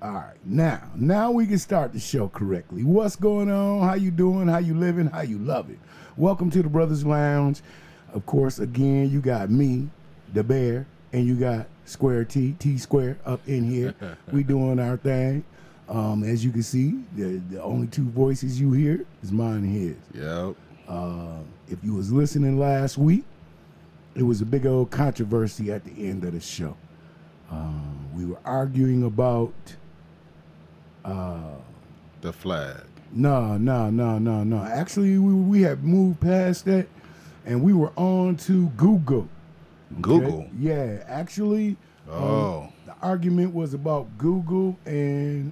All right, now we can start the show correctly. What's going on? How you doing? How you living? How you love it? Welcome to the Brothers Lounge. Of course, again, you got me, the Bear, and you got Square T Square up in here. We doing our thing. As you can see, the only two voices you hear is mine and his. Yep. If you was listening last week, it was a big old controversy at the end of the show. We were arguing about The flag. No. Actually, we had moved past that, and we were on to Google. Google? Okay? Yeah, actually, Oh. the argument was about Google and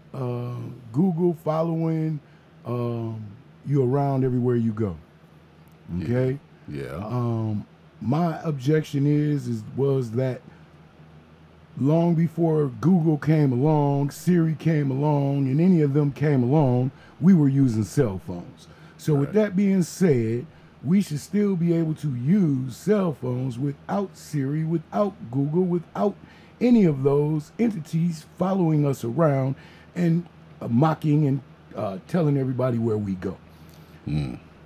Google following you around everywhere you go. Okay? Yeah. My objection was that long before Google came along, Siri came along, and any of them came along, we were using cell phones. So with that being said, we should still be able to use cell phones without Siri, without Google, without any of those entities following us around and mocking and telling everybody where we go.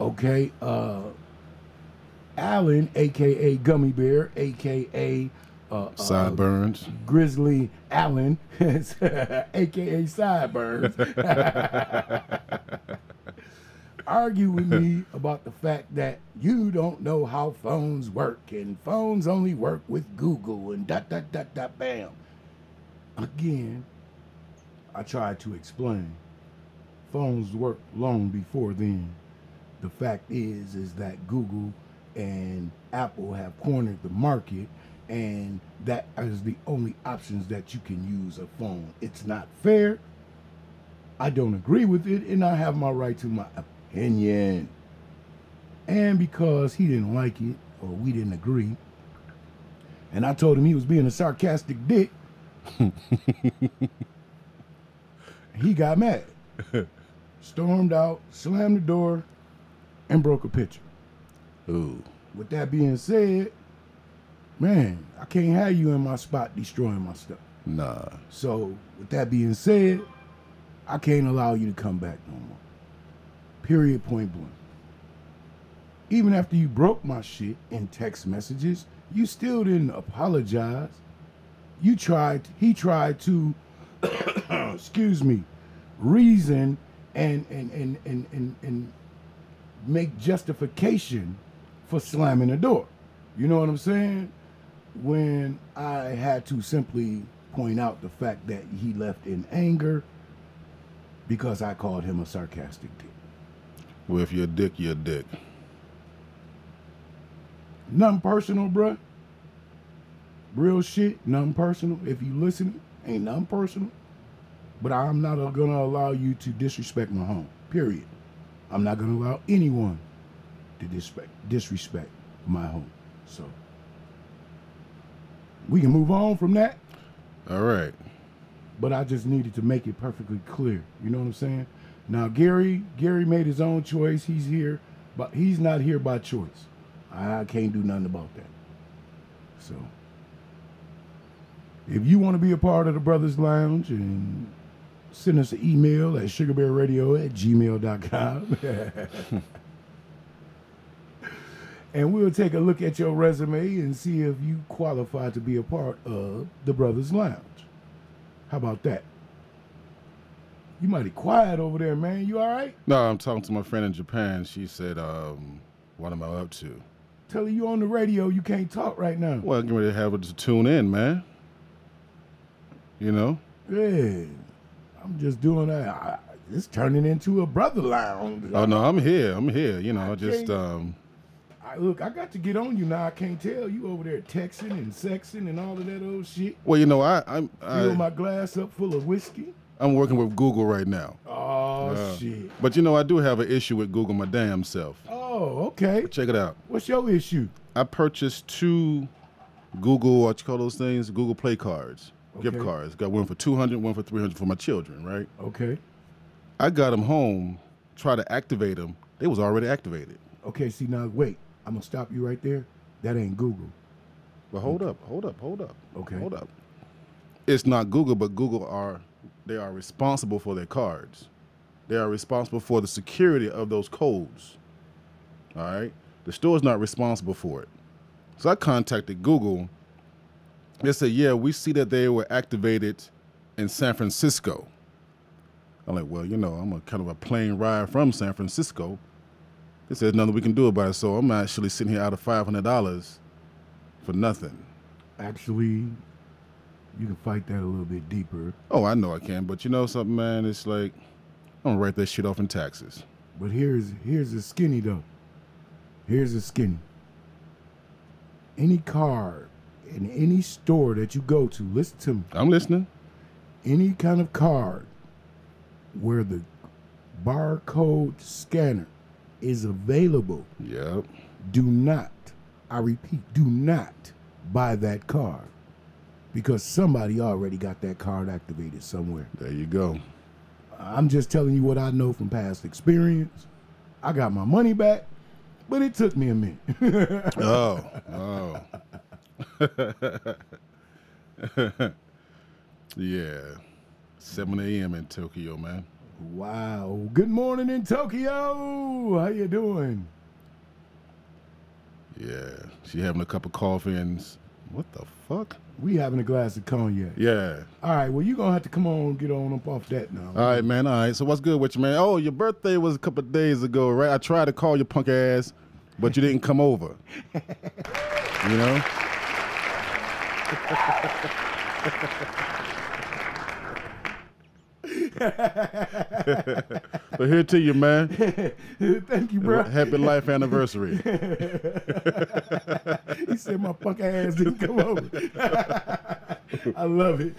Okay? Alan, a.k.a. Gummy Bear, a.k.a. Sideburns. Grizzly Allen, a.k.a. Sideburns, argue with me about the fact that you don't know how phones work and phones only work with Google and ... bam. Again, I tried to explain. Phones work long before then. The fact is that Google and Apple have cornered the market, and that is the only options that you can use a phone. It's not fair. I don't agree with it, and I have my right to my opinion. And because he didn't like it, or we didn't agree, and I told him he was being a sarcastic dick, he got mad. Stormed out, slammed the door, and broke a picture. Ooh. With that being said, man, I can't have you in my spot destroying my stuff. Nah. So, with that being said, I can't allow you to come back no more. Period, point blank. Even after you broke my shit in text messages, you still didn't apologize. He tried to, excuse me, reason and make justification for slamming the door. You know what I'm saying? When I had to simply point out the fact that he left in anger because I called him a sarcastic dick. Well, if you're a dick, you're a dick. Nothing personal, bruh. Real shit, nothing personal. If you listen, ain't nothing personal. But I'm not gonna allow you to disrespect my home, period. I'm not gonna allow anyone to disrespect my home. So we can move on from that. All right. But I just needed to make it perfectly clear. You know what I'm saying? Now Gary made his own choice. He's here, but he's not here by choice. I can't do nothing about that. So if you want to be a part of the Brothers Lounge, and send us an email at sugarbearradio@gmail.com. And we'll take a look at your resume and see if you qualify to be a part of the Brothers Lounge. How about that? You mighty quiet over there, man. You all right? No, I'm talking to my friend in Japan. She said, what am I up to? Tell her you on the radio. You can't talk right now. Well, I'm getting ready to have her to tune in, man. You know? Yeah. I'm just doing that. It's turning into a brother lounge. Oh, no, I'm here. You know, Look, I got to get on you now. I can't tell you over there texting and sexing and all of that old shit. Well, you know, Fill my glass up full of whiskey. I'm working with Google right now. Oh, shit. But, you know, I do have an issue with Google my damn self. Oh, okay. Check it out. What's your issue? I purchased 2 Google, what you call those things? Google Play cards, gift cards. Got one for $200, one for $300 for my children, right? Okay. I got them home, try to activate them. They was already activated. Okay, see, now, wait. I'm going to stop you right there. That ain't Google. But hold up. Okay. Hold up. It's not Google, but Google are they are responsible for their cards. They are responsible for the security of those codes. All right? The store's not responsible for it. So I contacted Google. They said, yeah, we see that they were activated in San Francisco. I'm like, well, you know, I'm a kind of a plane ride from San Francisco. They said, there's nothing we can do about it. So I'm actually sitting here out of $500 for nothing. Actually, you can fight that a little bit deeper. Oh, I know I can. But you know something, man? It's like, I'm going to write that shit off in taxes. But here's the skinny, though. Here's the skinny. Any card in any store that you go to, listen to me. I'm listening. Any kind of card where the barcode scanner is available, Yep. do not, I repeat, do not buy that card because somebody already got that card activated somewhere. There you go. I'm just telling you what I know from past experience. I got my money back, but it took me a minute. Oh. Yeah. 7 a.m. in Tokyo, man. Wow. Good morning in Tokyo. How you doing? Yeah. She having a cup of coffee and what the fuck? We having a glass of cognac. Yeah. All right, well, you're going to have to come on get on up off that now. All right, man. All right. So what's good with you, man? Oh, your birthday was a couple of days ago, right? I tried to call your punk ass, but you didn't come over. You know? But here to you, man. Thank you, bro. Happy life anniversary. He said my punk ass didn't come over. I love it.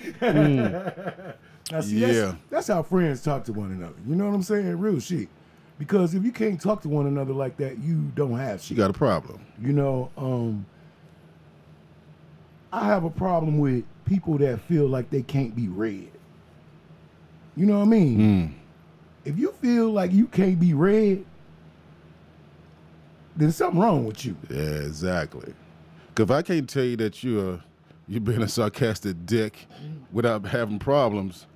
Now, see, Yeah. that's how friends talk to one another. You know what I'm saying? Real shit. Because if you can't talk to one another like that, you don't have shit. You got a problem. You know, I have a problem with people that feel like they can't be read. You know what I mean? If you feel like you can't be read, then something wrong with you. Yeah, exactly. Because if I can't tell you that you're being a sarcastic dick without having problems,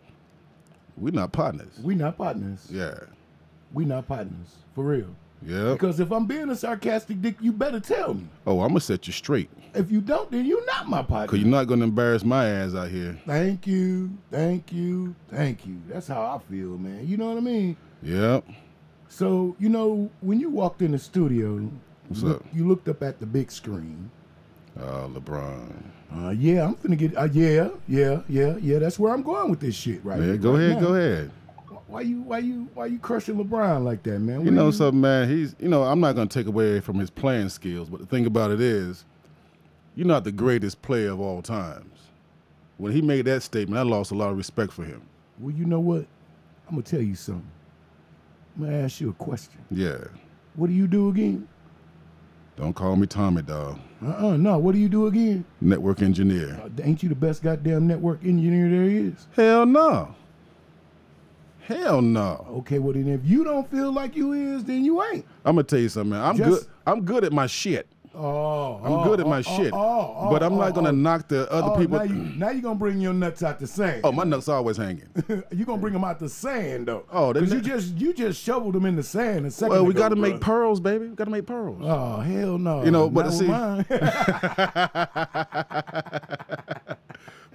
we're not partners. We not partners. Yeah. We not partners. For real. Yeah. Because if I'm being a sarcastic dick, you better tell me. Oh, I'm going to set you straight. If you don't, then you're not my partner. Because you're not going to embarrass my ass out here. Thank you. Thank you. Thank you. That's how I feel, man. You know what I mean? Yep. So, you know, when you walked in the studio, What's up? you looked up at the big screen. LeBron. Yeah, I'm finna get, yeah. That's where I'm going with this shit right Yeah, here, go right ahead, now. go ahead. Why you crushing LeBron like that, man? You know something, man? He's, I'm not going to take away from his playing skills, but the thing about it is, you're not the greatest player of all times. When he made that statement, I lost a lot of respect for him. Well, you know what? I'm gonna tell you something. I'm gonna ask you a question. Yeah. What do you do again? Don't call me Tommy, dog. No. What do you do again? Network engineer. Ain't you the best goddamn network engineer there is? Hell no. Hell no. Okay, well then if you don't feel like you is, then you ain't. I'm gonna tell you something, man. I'm good at my shit. I'm good at my shit. But I'm not gonna knock the other people. Now you're gonna bring your nuts out the sand. Oh, my nuts always hanging. You're gonna bring them out the sand though. Oh, because you just shoveled them in the sand a second Well, we ago, gotta bro. make pearls, baby. We gotta make pearls. Oh hell no. But Not see, with mine.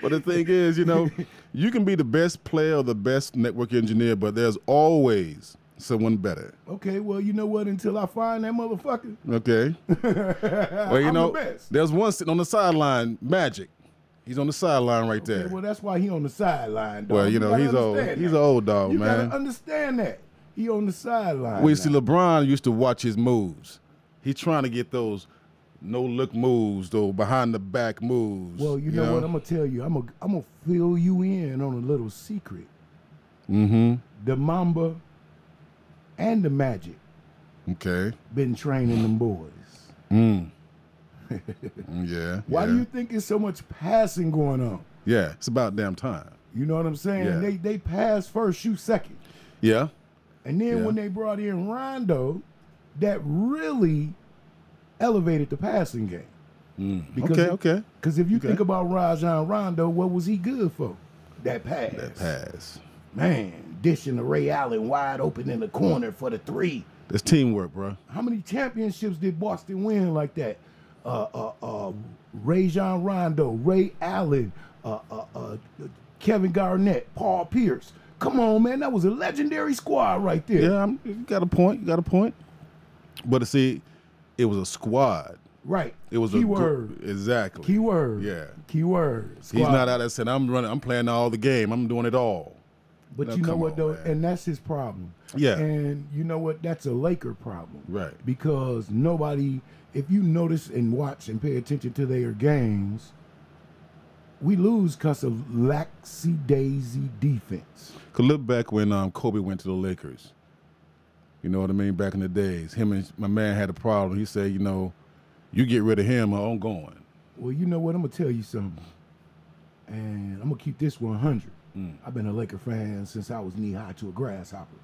but the thing is, you can be the best player or the best network engineer, but there's always someone better. Okay, well, you know what? Until I find that motherfucker. Okay. Well, I'm the best. there's one sitting on the sideline, Magic. He's on the sideline right there. Well, that's why he on the sideline, dog. Well, You gotta he's old. understand He's that. an old dog, You man. gotta understand that. He on the sideline. Well, you now. see, LeBron used to watch his moves. He's trying to get those no-look moves, those behind-the-back moves. Well, you know what? I'm gonna tell you. I'm gonna fill you in on a little secret. Mm-hmm. The Mamba and the Magic Okay. been training them boys. Yeah. Why do you think there's so much passing going on? Yeah, it's about damn time. You know what I'm saying? Yeah. They pass first, shoot second. Yeah. And then Yeah. when they brought in Rondo, that really elevated the passing game. Because if you think about Rajon Rondo, what was he good for? That pass. That pass. Man, dishing to Ray Allen wide open in the corner for the three. That's teamwork, bro. How many championships did Boston win like that? Rajon Rondo, Ray Allen, Kevin Garnett, Paul Pierce. Come on, man, that was a legendary squad right there. Yeah, you got a point. You got a point. But see, it was a squad. Right. It was keyword. Exactly. Keyword. Yeah. Keyword. He's not out there saying, I'm playing all the game. I'm doing it all. But you know what, though? Man. And that's his problem. Yeah. And you know what? That's a Laker problem. Right. Because nobody, if you notice and watch and pay attention to their games, we lose because of lackadaisy defense. Could look back when Kobe went to the Lakers. You know what I mean? Back in the days. Him and my man had a problem. He said, you get rid of him or I'm going. Well, you know what? I'm going to tell you something. And I'm going to keep this 100. I've been a Laker fan since I was knee-high to a grasshopper.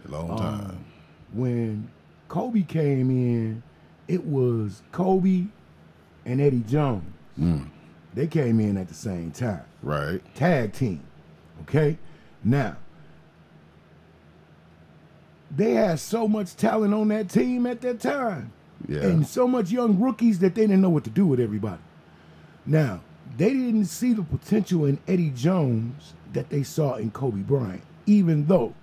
A long time. When Kobe came in, it was Kobe and Eddie Jones. They came in at the same time. Right. Tag team. Okay? Now, they had so much talent on that team at that time. Yeah. And so much young rookies that they didn't know what to do with everybody. Now, they didn't see the potential in Eddie Jones that they saw in Kobe Bryant, even though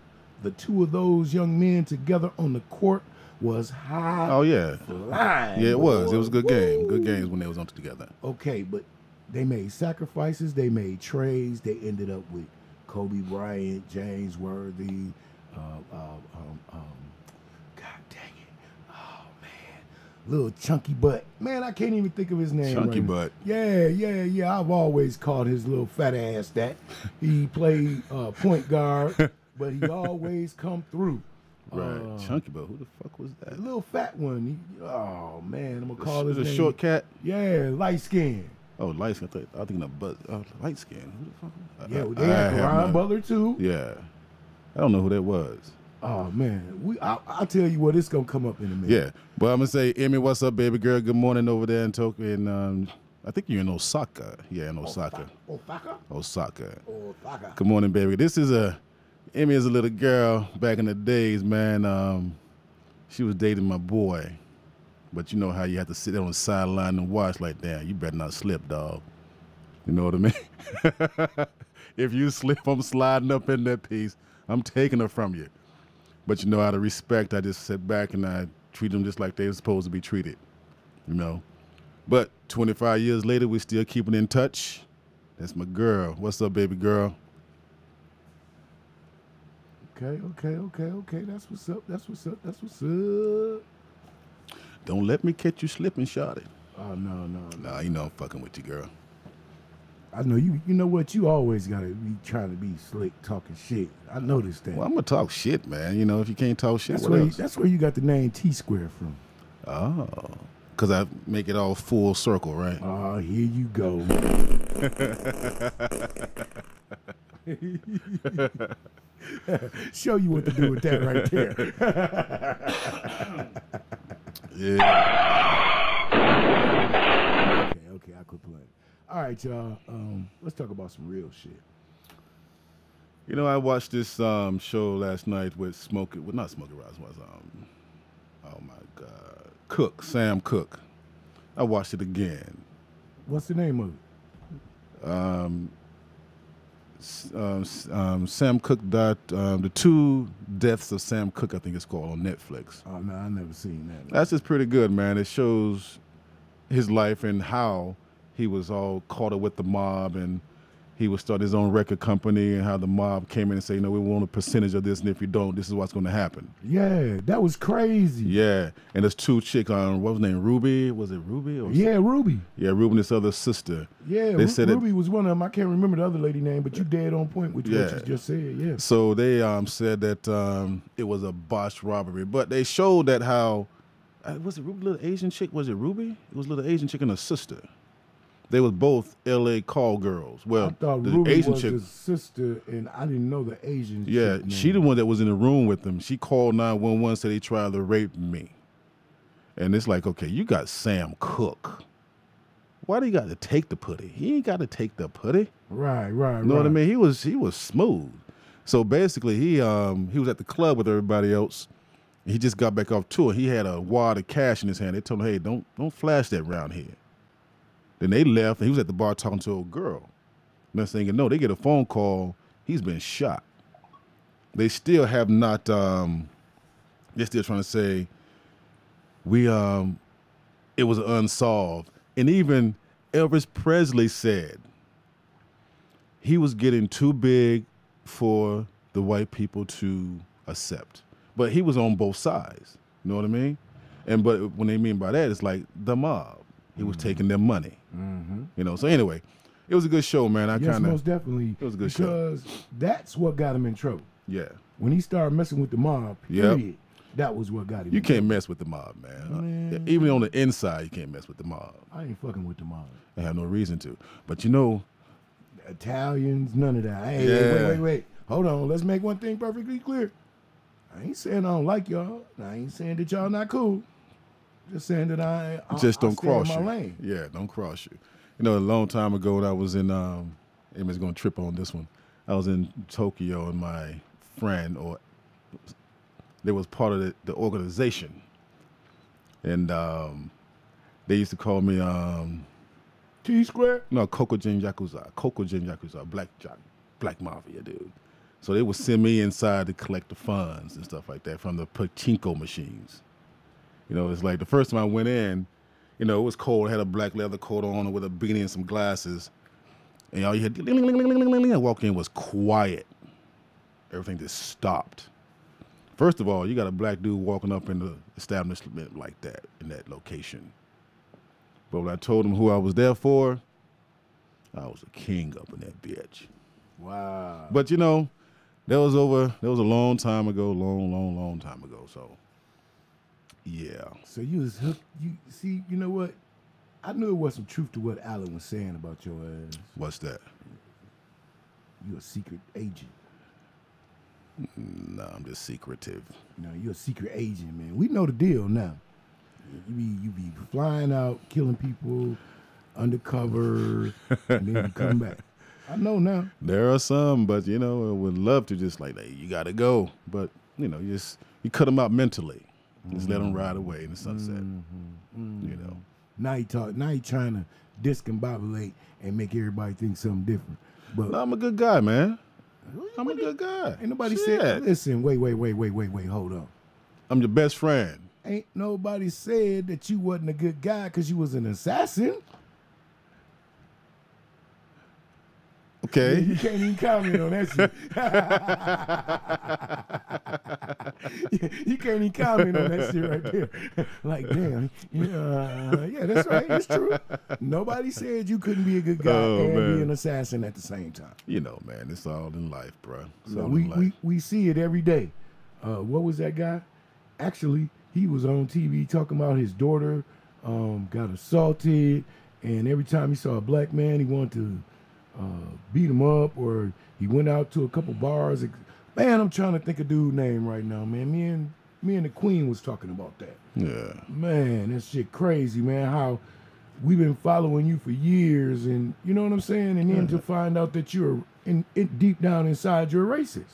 the two of those young men together on the court was high. Oh, yeah. Flying, yeah, it was. boy. It was a good game. Good games when they was on together. Okay, but they made sacrifices. They made trades. They ended up with Kobe Bryant, James Worthy, God dang it. Oh, man. Little Chunky Butt. Man, I can't even think of his name. Chunky right Butt. Yeah. I've always called his little fat ass that. He played point guard, but he always come through. Right. Chunky Butt. Who the fuck was that? The little fat one. Oh, man. I'm going to call his name. The short cat? Yeah, light skin. Oh, light skin. I think light skin. Who the fuck? Yeah, they had Ron Butler too. Yeah, I don't know who that was. Oh man, I'll tell you what, it's gonna come up in a minute. Yeah, but I'm gonna say, Emmy, what's up, baby girl? Good morning over there in Tokyo. And I think you're in Osaka. Yeah, in Osaka. Osaka. Good morning, baby. This is Emmy is a little girl back in the days, man. She was dating my boy. But you know how you have to sit there on the sideline and watch like that. You better not slip, dog. You know what I mean? If you slip, I'm sliding up in that piece. I'm taking her from you. But you know, out of respect, I just sit back and I treat them just like they're supposed to be treated. You know? But 25 years later, we still keeping in touch. That's my girl. What's up, baby girl? Okay. That's what's up. Don't let me catch you slipping, shawty. Oh, no. Nah, you know I'm fucking with you, girl. I know you know what? You always got to be trying to be slick talking shit. I noticed that. Well, I'm going to talk shit, man. You know, if you can't talk shit, that's where you got the name T-Square from. Oh, because I make it all full circle, right? Oh, here you go. Show you what to do with that right there. Yeah. Okay, I quit playing. All right, y'all. Let's talk about some real shit. You know, I watched this show last night with Smokey. Well, not Smokey Ross. Was oh my God, Sam Cooke. I watched it again. What's the name of it? Sam Cooke died. The Two Deaths of Sam Cooke, I think it's called, on Netflix. Oh no, I never seen that. That's just pretty good, man. It shows his life and how he was all caught up with the mob, and he would start his own record company, and how the mob came in and said, we want a percentage of this, and if you don't, this is what's going to happen. Yeah, that was crazy. Yeah, and there's two chicks on, what was her name, Ruby? Was it Ruby? Yeah, Ruby. Yeah, Ruby and this other sister. Yeah, they said Ruby was one of them. I can't remember the other lady name, but you dead on point with what you just said, yeah. So they said that it was a botched robbery, but they showed that how, was it Ruby, little Asian chick? Was it Ruby? It was a little Asian chick and a sister. They was both L.A. call girls. Well, I thought the Ruby Asian was chick, his sister, and I didn't know the Asian yeah, chick she the one that was in the room with them. She called 911, said they tried to rape me. And it's like, okay, you got Sam Cooke. Why do you got to take the putty? He ain't got to take the putty. Right. You know what I mean? He was smooth. So basically, he was at the club with everybody else. He just got back off tour. He had a wad of cash in his hand. They told him, "Hey, don't flash that around here." Then they left, and he was at the bar talking to a girl. Next thing you know, they get a phone call. He's been shot. They still have not. They're still trying to say it was unsolved. And even Elvis Presley said he was getting too big for the white people to accept. But he was on both sides. You know what I mean? But when they mean by that, it's like the mob. He was taking their money. You know. So anyway, it was a good show, man. Yes, most definitely. It was a good show. Because that's what got him in trouble. Yeah. When he started messing with the mob, period, that was what got him. You can't mess with the mob, man. Even on the inside, you can't mess with the mob. I ain't fucking with the mob. I have no reason to. But you know, Italians, none of that. Hey, wait. Hold on. Let's make one thing perfectly clear. I ain't saying I don't like y'all. I ain't saying that y'all not cool. Just saying that I just don't cross my you. lane. Yeah, don't cross you. You know, a long time ago, when I was in. Amy's gonna trip on this one. I was in Tokyo, and my friend, or they was part of the organization, and they used to call me T-Square. No, Kokujin Yakuza, Black Mafia, dude. So they would send me inside to collect the funds and stuff like that from the pachinko machines. You know, it's like the first time I went in, you know, it was cold. I had a black leather coat on with a beanie and some glasses. And all you had, I walked in, was quiet. Everything just stopped. First of all, you got a black dude walking up in the establishment like that, in that location. But when I told him who I was there for, I was a king up in that bitch. Wow. But, you know, that was a long time ago, long time ago. So, yeah. So you was hooked. You see, you know what? I knew it was some truth to what Alan was saying about your ass. What's that? You're a secret agent. No, I'm just secretive. No, you're a secret agent, man. We know the deal now. You be flying out, killing people, undercover, and then you come back. I know now. There are some, but, you know, I would love to just like, hey, you got to go. But, you know, you cut them out mentally. Just let them ride away in the sunset. You know. Now you trying to discombobulate and make everybody think something different. But no, I'm a good guy, man. I'm a good guy. Ain't nobody said, listen, wait, hold on. I'm your best friend. Ain't nobody said that you wasn't a good guy because you was an assassin. Okay. You can't even comment on that shit. You can't even comment on that shit right there. Like, damn. Yeah, that's right. It's true. Nobody said you couldn't be a good guy and be an assassin at the same time. You know, man, it's all in life, bro. We see it every day. What was that guy? Actually, he was on TV talking about his daughter got assaulted, and every time he saw a black man, he wanted to beat him up, or he went out to a couple bars. Man, I'm trying to think of dude's name right now, man. Me and the Queen was talking about that. Yeah. Man, that shit crazy, man. How we've been following you for years, and you know what I'm saying? And then to find out that you're deep down inside, you're a racist.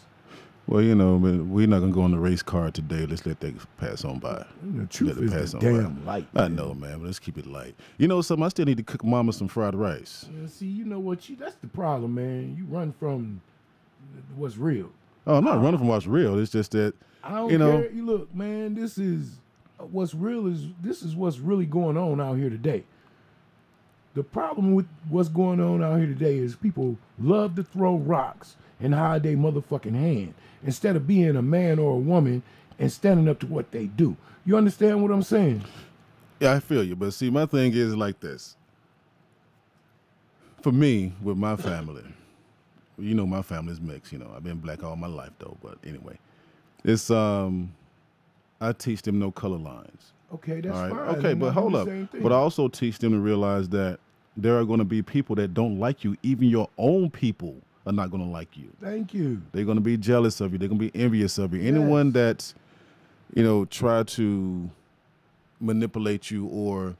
Well, you know, we're not going to go on the race card today. Let's let that pass on by. The truth is the damn light. I know, man, but let's keep it light. You know something? I still need to cook mama some fried rice. Yeah, see, you know what? That's the problem, man. You run from what's real. Oh, I'm not running from what's real. It's just that, I don't care. You look, man, this is what's really going on out here today. The problem with what's going on out here today is people love to throw rocks and hide their motherfucking hand instead of being a man or a woman and standing up to what they do. You understand what I'm saying? Yeah, I feel you. But see, my thing is like this. For me, with my family, you know my family's mixed. You know, I've been black all my life, though. But anyway, it's I teach them no color lines. Okay, that's fine. Okay, but hold up. But I also teach them to realize that there are going to be people that don't like you. Even your own people are not going to like you. Thank you. They're going to be jealous of you. They're going to be envious of you. Anyone that's, you know, try to manipulate you or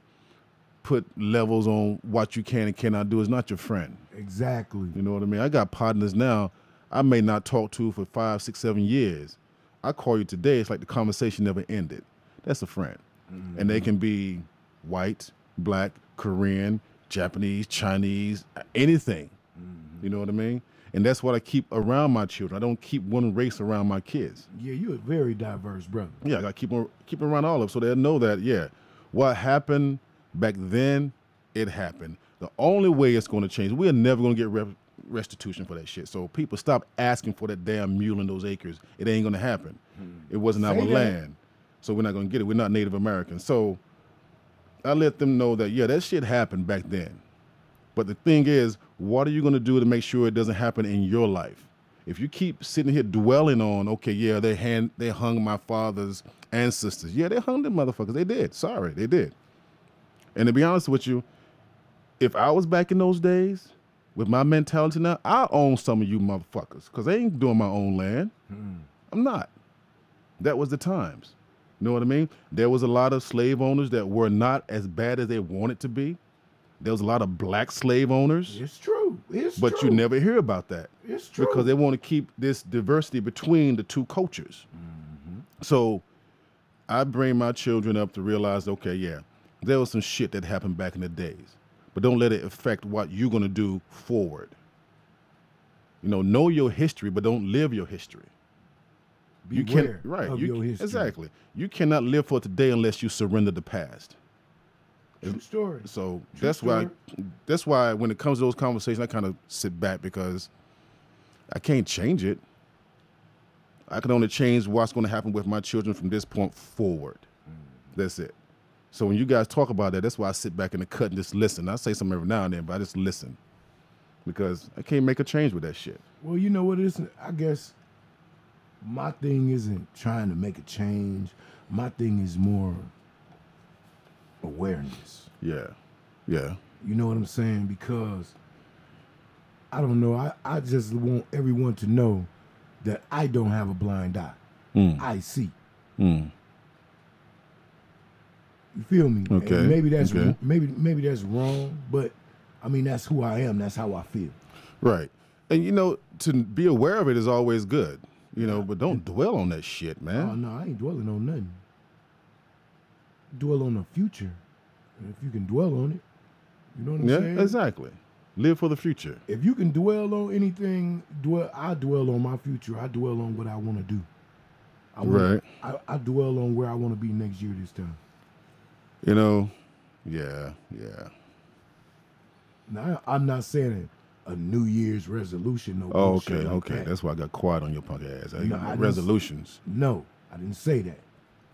put levels on what you can and cannot do is not your friend. Exactly. You know what I mean? I got partners now. I may not talk to for 5, 6, 7 years. I call you today, it's like the conversation never ended. That's a friend. And they can be white, black, Korean, Japanese, Chinese, anything. You know what I mean? And that's what I keep around my children. I don't keep one race around my kids. Yeah, you're a very diverse brother. Yeah, I got to keep around all of them so they'll know that, yeah, what happened back then, it happened. The only way it's going to change, we're never going to get restitution for that shit. So people stop asking for that damn mule and those acres. It ain't going to happen. It wasn't our land. So we're not going to get it. We're not Native Americans. So I let them know that, yeah, that shit happened back then. But the thing is, what are you going to do to make sure it doesn't happen in your life? If you keep sitting here dwelling on, okay, yeah, they hung my father's ancestors. Yeah, they hung them motherfuckers. They did. Sorry, they did. And to be honest with you, if I was back in those days with my mentality now, I own some of you motherfuckers because I ain't doing my own land. I'm not. That was the times. You know what I mean? There was a lot of slave owners that were not as bad as they wanted to be. There was a lot of black slave owners. It's true. But you never hear about that. It's true. Because they want to keep this diversity between the two cultures. So I bring my children up to realize, okay, yeah, there was some shit that happened back in the days. But don't let it affect what you're going to do forward. You know your history, but don't live your history. Beware of your history. Exactly. You cannot live for today unless you surrender the past. True story. So that's why when it comes to those conversations, I kind of sit back because I can't change it. I can only change what's going to happen with my children from this point forward. That's it. So when you guys talk about that, that's why I sit back in the cut and just listen. I say something every now and then, but I just listen because I can't make a change with that shit. Well, you know what it is? I guess my thing isn't trying to make a change. My thing is more awareness. Yeah. Yeah. You know what I'm saying? Because I don't know. I just want everyone to know that I don't have a blind eye. I see. You feel me? Okay. And maybe that's maybe that's wrong, but I mean that's who I am. That's how I feel. Right. And to be aware of it is always good. But don't dwell on that shit, man. Oh no, I ain't dwelling on nothing. Dwell on the future. And if you can dwell on it, you know what I'm saying? Yeah, exactly. Live for the future. If you can dwell on anything, I dwell on my future. I dwell on what I want to do. I dwell on where I want to be next year this time. Yeah. Now, I'm not saying a New Year's resolution. No. Oh, okay. That. That's why I got quiet on your punk ass. I Resolutions. No, I didn't say that.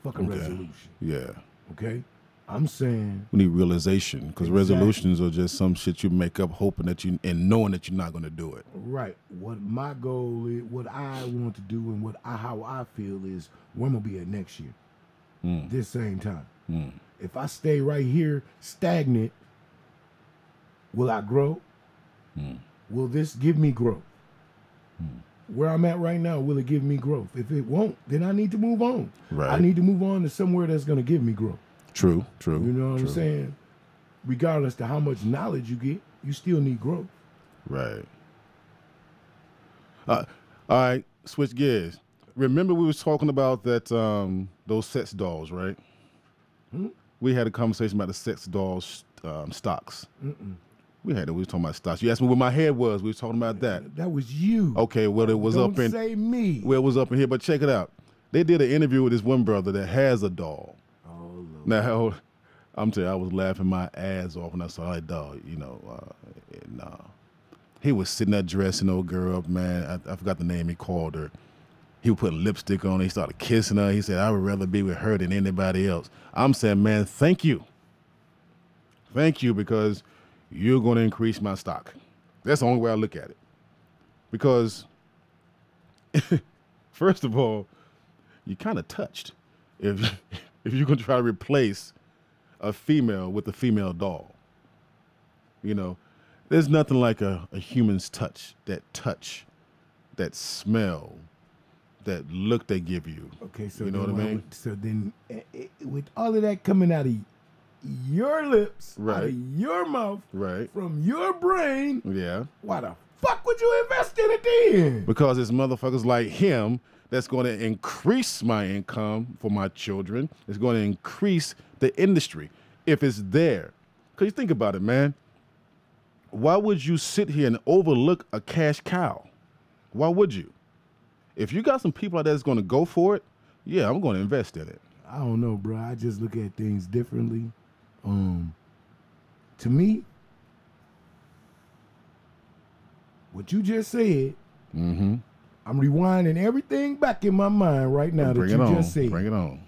Fuck a resolution. Yeah. Okay? I'm saying we need realization because resolutions are just some shit you make up hoping that and knowing that you're not going to do it. Right. What my goal is, what I want to do and how I feel is where I'm going to be at next year. This same time. If I stay right here stagnant, will I grow? Will this give me growth? Where I'm at right now, will it give me growth? If it won't, then I need to move on. Right. I need to move on to somewhere that's going to give me growth. True. You know what I'm saying? Regardless to how much knowledge you get, you still need growth. Right. All right, switch gears. Remember we was talking about that those sex dolls, right? We had a conversation about the sex dolls stocks. We were talking about stocks. You asked me where my head was. We were talking about that. That was you. Okay, well it was Don't up in. say me. Well, it was up in here, but check it out. They did an interview with this one brother that has a doll. Oh, Lord. Now, I'm telling you, I was laughing my ass off when I saw that dog. Nah. He was sitting there dressing old girl up, man. I forgot the name he called her. He would put lipstick on her. He started kissing her. He said, I would rather be with her than anybody else. I'm saying, man, thank you. Thank you, because you're going to increase my stock. That's the only way I look at it. Because, first of all, you're kind of touched if you're going to try to replace a female with a female doll. There's nothing like a human's touch, that smell, that look they give you. Okay, so you know what I mean? So then, with all of that coming out of your lips, right, out of your mouth, right, from your brain, yeah, why the fuck would you invest in it then? Because it's motherfuckers like him that's going to increase my income for my children. It's going to increase the industry if it's there. Because you think about it, man. Why would you sit here and overlook a cash cow? Why would you? If you got some people out there that's going to go for it, yeah, I'm going to invest in it. I don't know, bro. I just look at things differently. To me, what you just said, Mm-hmm. I'm rewinding everything back in my mind right now that you just said. Bring it on.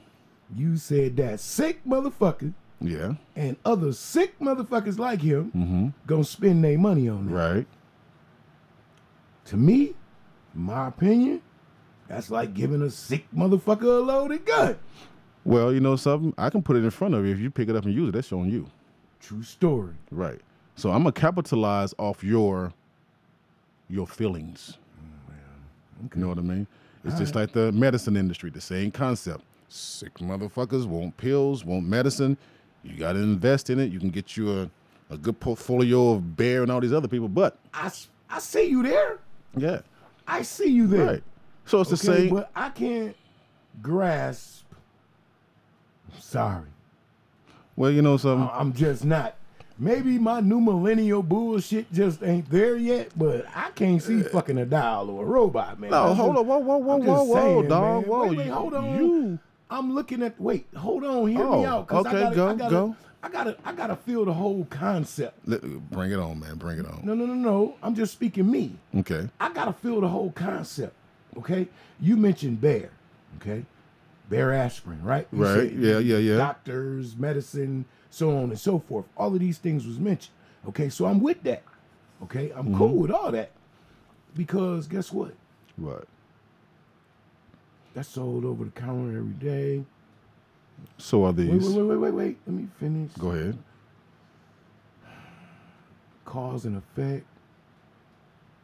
You said that sick motherfucker Yeah. and other sick motherfuckers like him Mm-hmm. gonna spend their money on that. Right. To me, in my opinion, that's like giving a sick motherfucker a loaded gun. Well, you know something? I can put it in front of you. If you pick it up and use it, that's on you. True story. Right. So I'm going to capitalize off your feelings. Okay. You know what I mean? It's just like the medicine industry, the same concept. Sick motherfuckers want pills, want medicine. You got to invest in it. You can get you a good portfolio of Bayer and all these other people. But, I see you there. yeah. I see you there. Right. So it's the Okay, same. but I can't grasp. I'm sorry. Well, you know something? I'm just not. Maybe my new millennial bullshit just ain't there yet, but I can't see fucking a doll or a robot, man. No, I'm hold just- on. Whoa, I'm just saying, dog. man. Whoa. Wait, hold on. You. I'm looking at. Wait, hold on. Hear me Oh, out. 'Cause okay, go. I gotta feel the whole concept. Bring it on, man. Bring it on. No. I'm just speaking me. Okay. I gotta feel the whole concept. Okay. You mentioned Bayer. Okay. Bayer aspirin, right? You Right. said Yeah. Doctors, medicine, so on and so forth. All of these things was mentioned. Okay. So I'm with that. Okay. I'm cool with all that. Because guess what? What? That's sold over the counter every day. So are these. Wait. Let me finish. Go ahead. Cause and effect.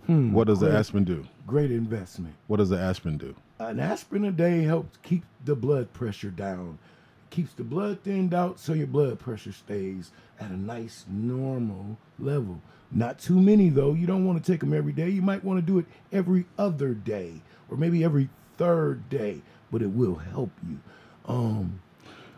What does the great- aspirin do? Great investment. What does the aspirin do? An aspirin a day helps keep the blood pressure down. Keeps the blood thinned out so your blood pressure stays at a nice normal level. Not too many though. You don't want to take them every day. You might want to do it every other day or maybe every third day, but it will help you.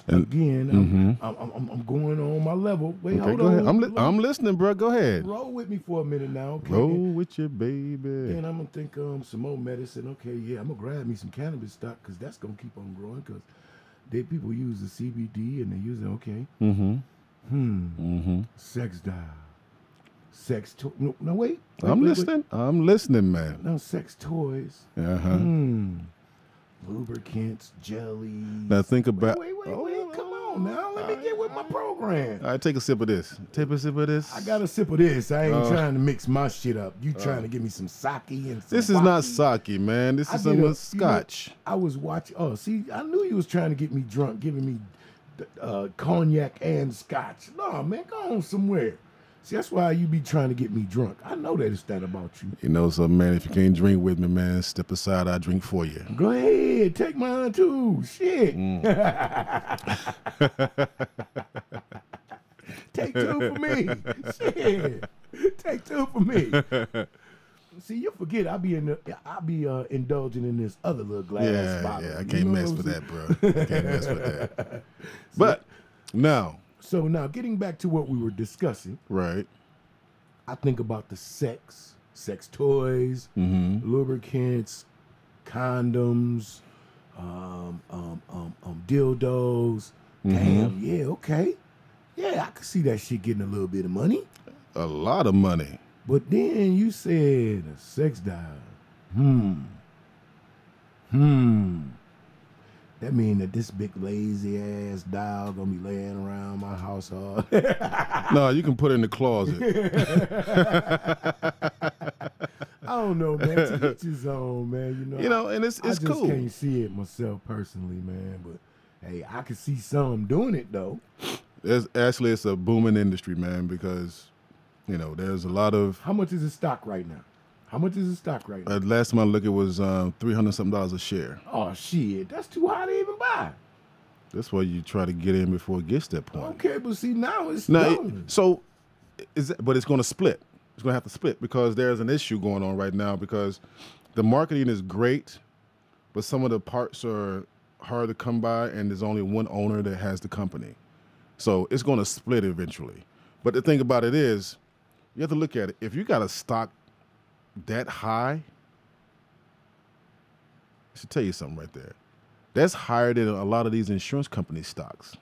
Again, I'm going on my level. Wait, Okay, hold go on. ahead. I'm listening, bro. Go ahead. Roll with me for a minute now. Okay. Roll with your baby. Then I'm gonna think some more medicine. Okay, yeah, I'm gonna grab me some cannabis stock because that's gonna keep on growing. Because people use the CBD and they use it. Okay. Sex dial. Sex toy. No, wait. I'm listening. I'm listening, man. No, sex toys. Uh-huh. Lubricants, jellies. Now think about. Wait. Come on now. Let me get with my program. All right, take a sip of this. Take a sip of this. I got a sip of this. I ain't trying to mix my shit up. You trying to give me some sake and some This is not vodka. sake, man. This I is did some a- you know, scotch. I was watching. Oh, see, I knew you was trying to get me drunk, giving me cognac and scotch. No, man, go on somewhere. See, that's why you be trying to get me drunk. I know that it's that about you. You know something, man? If you can't drink with me, man, step aside. I drink for you. Go ahead, take mine too. Shit. Take two for me. Shit. Take two for me. See, you forget I be indulging in this other little glass bottle. Yeah, I You can't know mess what with I'm that, bro. I can't mess with that. But now, So now, getting back to what we were discussing, right? I think about the sex toys, lubricants, condoms, dildos. Damn, yeah, okay. Yeah, I could see that shit getting a little bit of money. A lot of money. But then you said a sex dial. That mean that this big lazy ass dial gonna be laying around my house all No, you can put it in the closet. I don't know, man. To each his own, man. You know, and it's I just cool. can't see it myself personally, man. But hey, I can see some doing it though. It's a booming industry, man, because you know there's a lot of. How much is the stock right now? How much is the stock right now? Last time I looked, it was $300 something a share. Oh shit, that's too high to even buy. That's why you try to get in before it gets to that point. Okay, but see now it's Now, done. so but it's going to split. It's going to have to split because there's an issue going on right now because the marketing is great, but some of the parts are hard to come by, and there's only one owner that has the company. So it's going to split eventually. But the thing about it is, you have to look at it. If you got a stock that high, I should tell you something right there. That's higher than a lot of these insurance company stocks.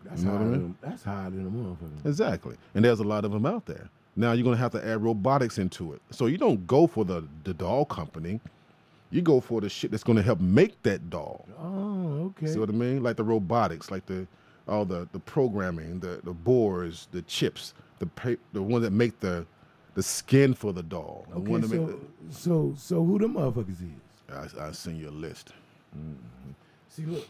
That's You know higher what I than mean? that's higher than a motherfucker. Exactly. And there's a lot of them out there. Now you're going to have to add robotics into it. So you don't go for the doll company. You go for the shit that's going to help make that doll. Oh, okay. See what I mean? Like the robotics, like all the programming, the boards, the chips, the one that make the skin for the doll. The one Okay, that make so who them motherfuckers is? I'll send you a list. See, look,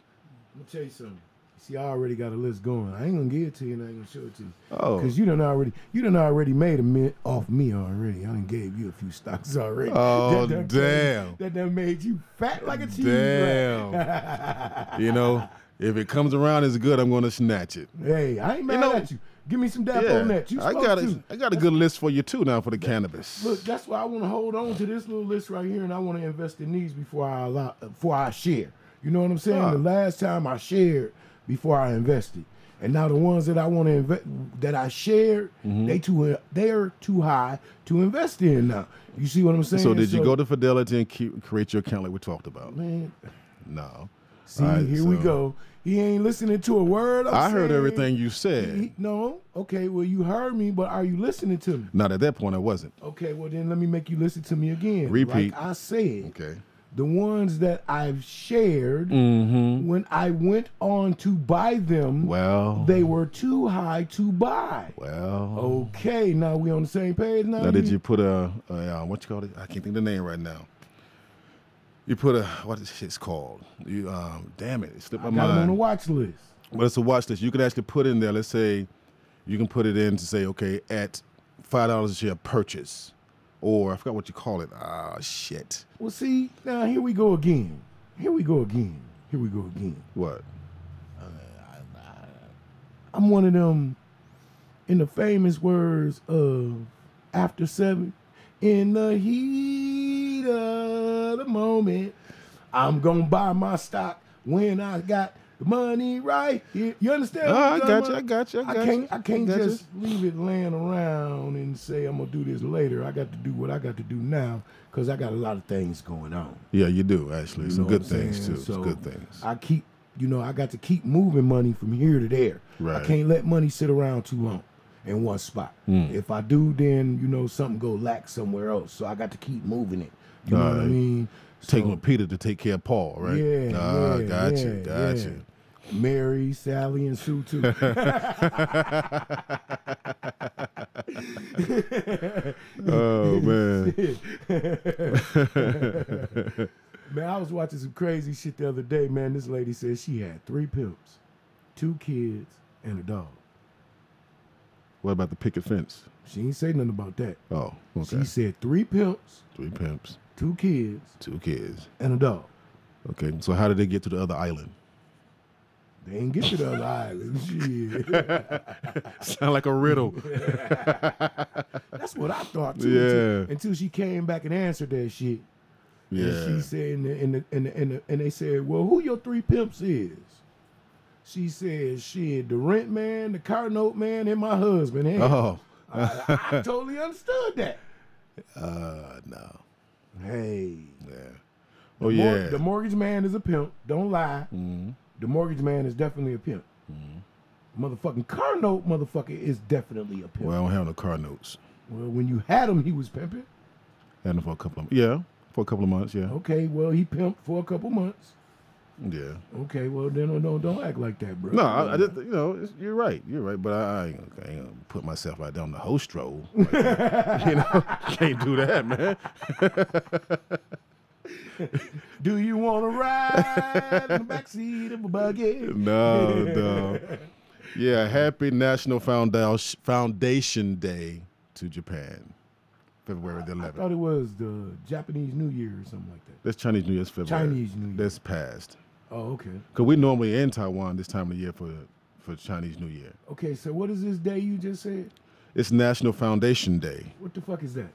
I'm gonna tell you something. See, I already got a list going. I ain't gonna give it to you, and I ain't gonna show it to you. Oh. Because you done already made a mint off me already. I done gave you a few stocks already. Oh, That damn. That done made you fat like a cheese. Damn. You know, if it comes around as good, I'm going to snatch it. Hey, I ain't mad at you. Give me some dap Yeah, on that. You I got a good list for you too now for the cannabis. Look, that's why I want to hold on to this little list right here, and I want to invest in these before I share. You know what I'm saying? Ah. The last time I shared before I invested, and now the ones that I want to invest that I shared, Mm-hmm. they are too high to invest in now. You see what I'm saying? So did you go to Fidelity and create your account like we talked about? Man, No. see, All right, here we go. He ain't listening to a word I'm I heard saying. everything you said. No, okay, well you heard me, but are you listening to me? Not at that point, I wasn't. Okay, well then let me make you listen to me again. Repeat. Like I said, Okay. the ones that I've shared, Mm-hmm. when I went on to buy them, Well. they were too high to buy. Well. Okay, now we on the same page now. Now, did you put what you call it? I can't think of the name right now. You put what is shit's called? You damn it slipped my I got them on the mind. watch list. But it's a watch list. You can actually put in there. Let's say you can put it in to say, okay, at $5 a share purchase, or I forgot what you call it. Ah, shit. Well, see, now here we go again. Here we go again. What? I'm one of them, in the famous words of After 7, in the heat of the moment, I'm gonna buy my stock when I got the money right here. You understand? Oh, what I'm I talking got you. about? I got you. I can't got just leave it laying around and say I'm gonna do this later. I got to do what I got to do now because I got a lot of things going on. Yeah, you do actually. You Some know good what I'm things saying? too. So Some good things. I got to keep moving money from here to there. Right. I can't let money sit around too long in one spot. If I do, then something go lack somewhere else. So I got to keep moving it. You know what I Alright. mean? Taking So, with Peter to take care of Paul, right? Yeah, got yeah, you. yeah. Mary, Sally, and Sue too. Oh man. Man, I was watching some crazy shit the other day, man. This lady said she had 3 pimps, 2 kids, and a dog. What about the picket fence? She ain't say nothing about that. Oh, okay. She said 3 pimps, 3 pimps, 2 kids, 2 kids. and a dog. Okay, so how did they get to the other island? They ain't get to the other island. Shit. Sound like a riddle. That's what I thought too. Yeah. Until she came back and answered that shit. Yeah. And she said, and they said, well, who your 3 pimps is? She said, shit, the rent man, the car note man, and my husband. Hey, Oh. I totally understood that. No. Hey. Yeah. Oh yeah. The mortgage man is a pimp. Don't lie. Mm-hmm. The mortgage man is definitely a pimp. Motherfucking car note motherfucker is definitely a pimp. Well, I don't have no car notes. Well, when you had him, he was pimping. Had them for a couple of months. Yeah. Okay, well, he pimped for a couple months. Yeah. Okay, well, then don't act like that, bro. No, I just you're right. You're right, but I ain't gonna put myself out there on the host roll. Like, can't do that, man. Do you want to ride in the backseat of a buggy? No. Yeah, happy National Foundation Day to Japan, February the 11th. I thought it was the Japanese New Year or something like that. That's Chinese New Year's February. Chinese New Year. That's past. Oh, okay. Because we normally in Taiwan this time of the year for Chinese New Year. Okay, so what is this day you just said? It's National Foundation Day. What the fuck is that?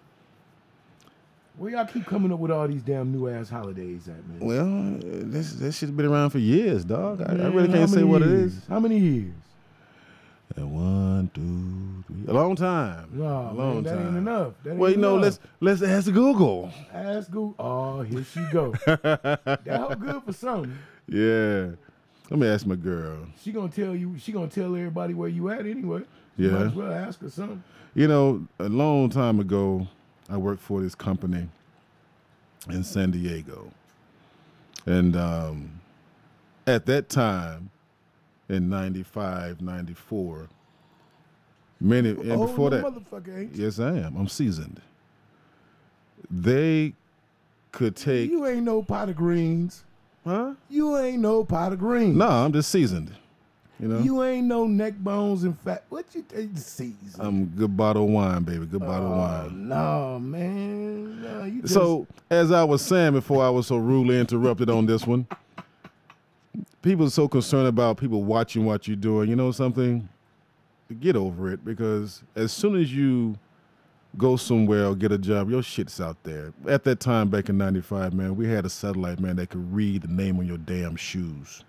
Where y'all keep coming up with all these damn new ass holidays at, man? Well, this shit's been around for years, dog. I Man, really how can't say many what it years? is. How many years? And 1, 2, 3. A long time. No, a long man, that time. ain't enough. That ain't Well, you know, enough. let's ask Google. Ask Google. Oh, here she go. That help good for something. Yeah. Let me ask my girl. She gonna tell you. She gonna tell everybody where you at anyway. Yeah. Might as well ask her something. You know, a long time ago, I worked for this company in San Diego. And at that time, in 95, 94, and before that, motherfucker, ain't you? yes, I am. I'm seasoned. They could take, You ain't no pot of greens. huh? You ain't no pot of greens. No, I'm just seasoned. You know, You ain't no neck bones and fat. What you think? Season. I'm good bottle of wine, baby. Good bottle of wine. No, man. No, you just, So, as I was saying before I was so rudely interrupted on this one, people are so concerned about people watching what you're doing. You know something? Get over it, because as soon as you go somewhere or get a job, your shit's out there. At that time, back in 95, man, we had a satellite, man, that could read the name on your damn shoes.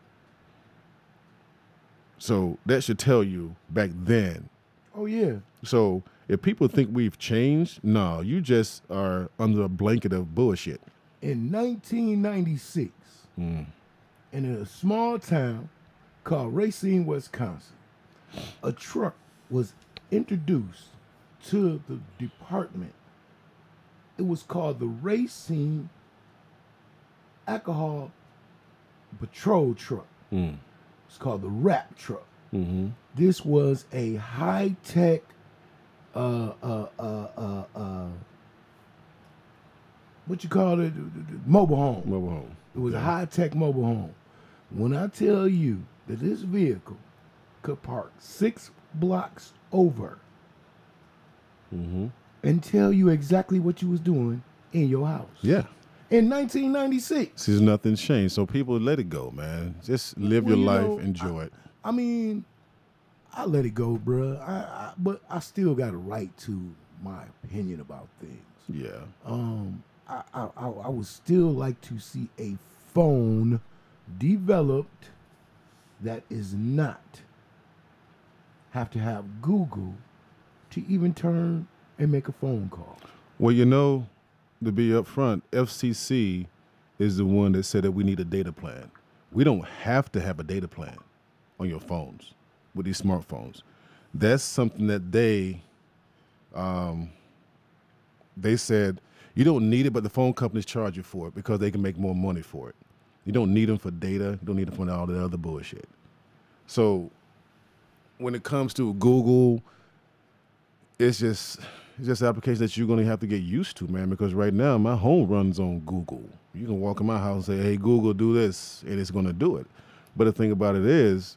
So that should tell you back then. oh yeah. So if people think we've changed, no, you just are under a blanket of bullshit. In 1996, in a small town called Racine, Wisconsin, a truck was introduced to the department. It was called the Racine Alcohol Patrol Truck. It's called the RAP truck. This was a high-tech what you call it? Mobile home. Mobile home. It was a high-tech mobile home. When I tell you that this vehicle could park 6 blocks over and tell you exactly what you was doing in your house. Yeah. In 1996. See, nothing's changed. So people let it go, man. Just live Well, your you life, know, enjoy it. I mean, I let it go, bruh. But I still got a right to my opinion about things. Yeah. I would still like to see a phone developed that is not have to have Google to even turn and make a phone call. Well, you know, to be upfront, FCC is the one that said that we need a data plan. We don't have to have a data plan on your phones with these smartphones. That's something that they said you don't need it, but the phone companies charge you for it because they can make more money for it. You don't need them for data. You don't need them for all the other bullshit. So when it comes to Google, it's just an application that you're going to have to get used to, man, because right now my home runs on Google. You can walk in my house and say, hey, Google, do this, and it's going to do it. But the thing about it is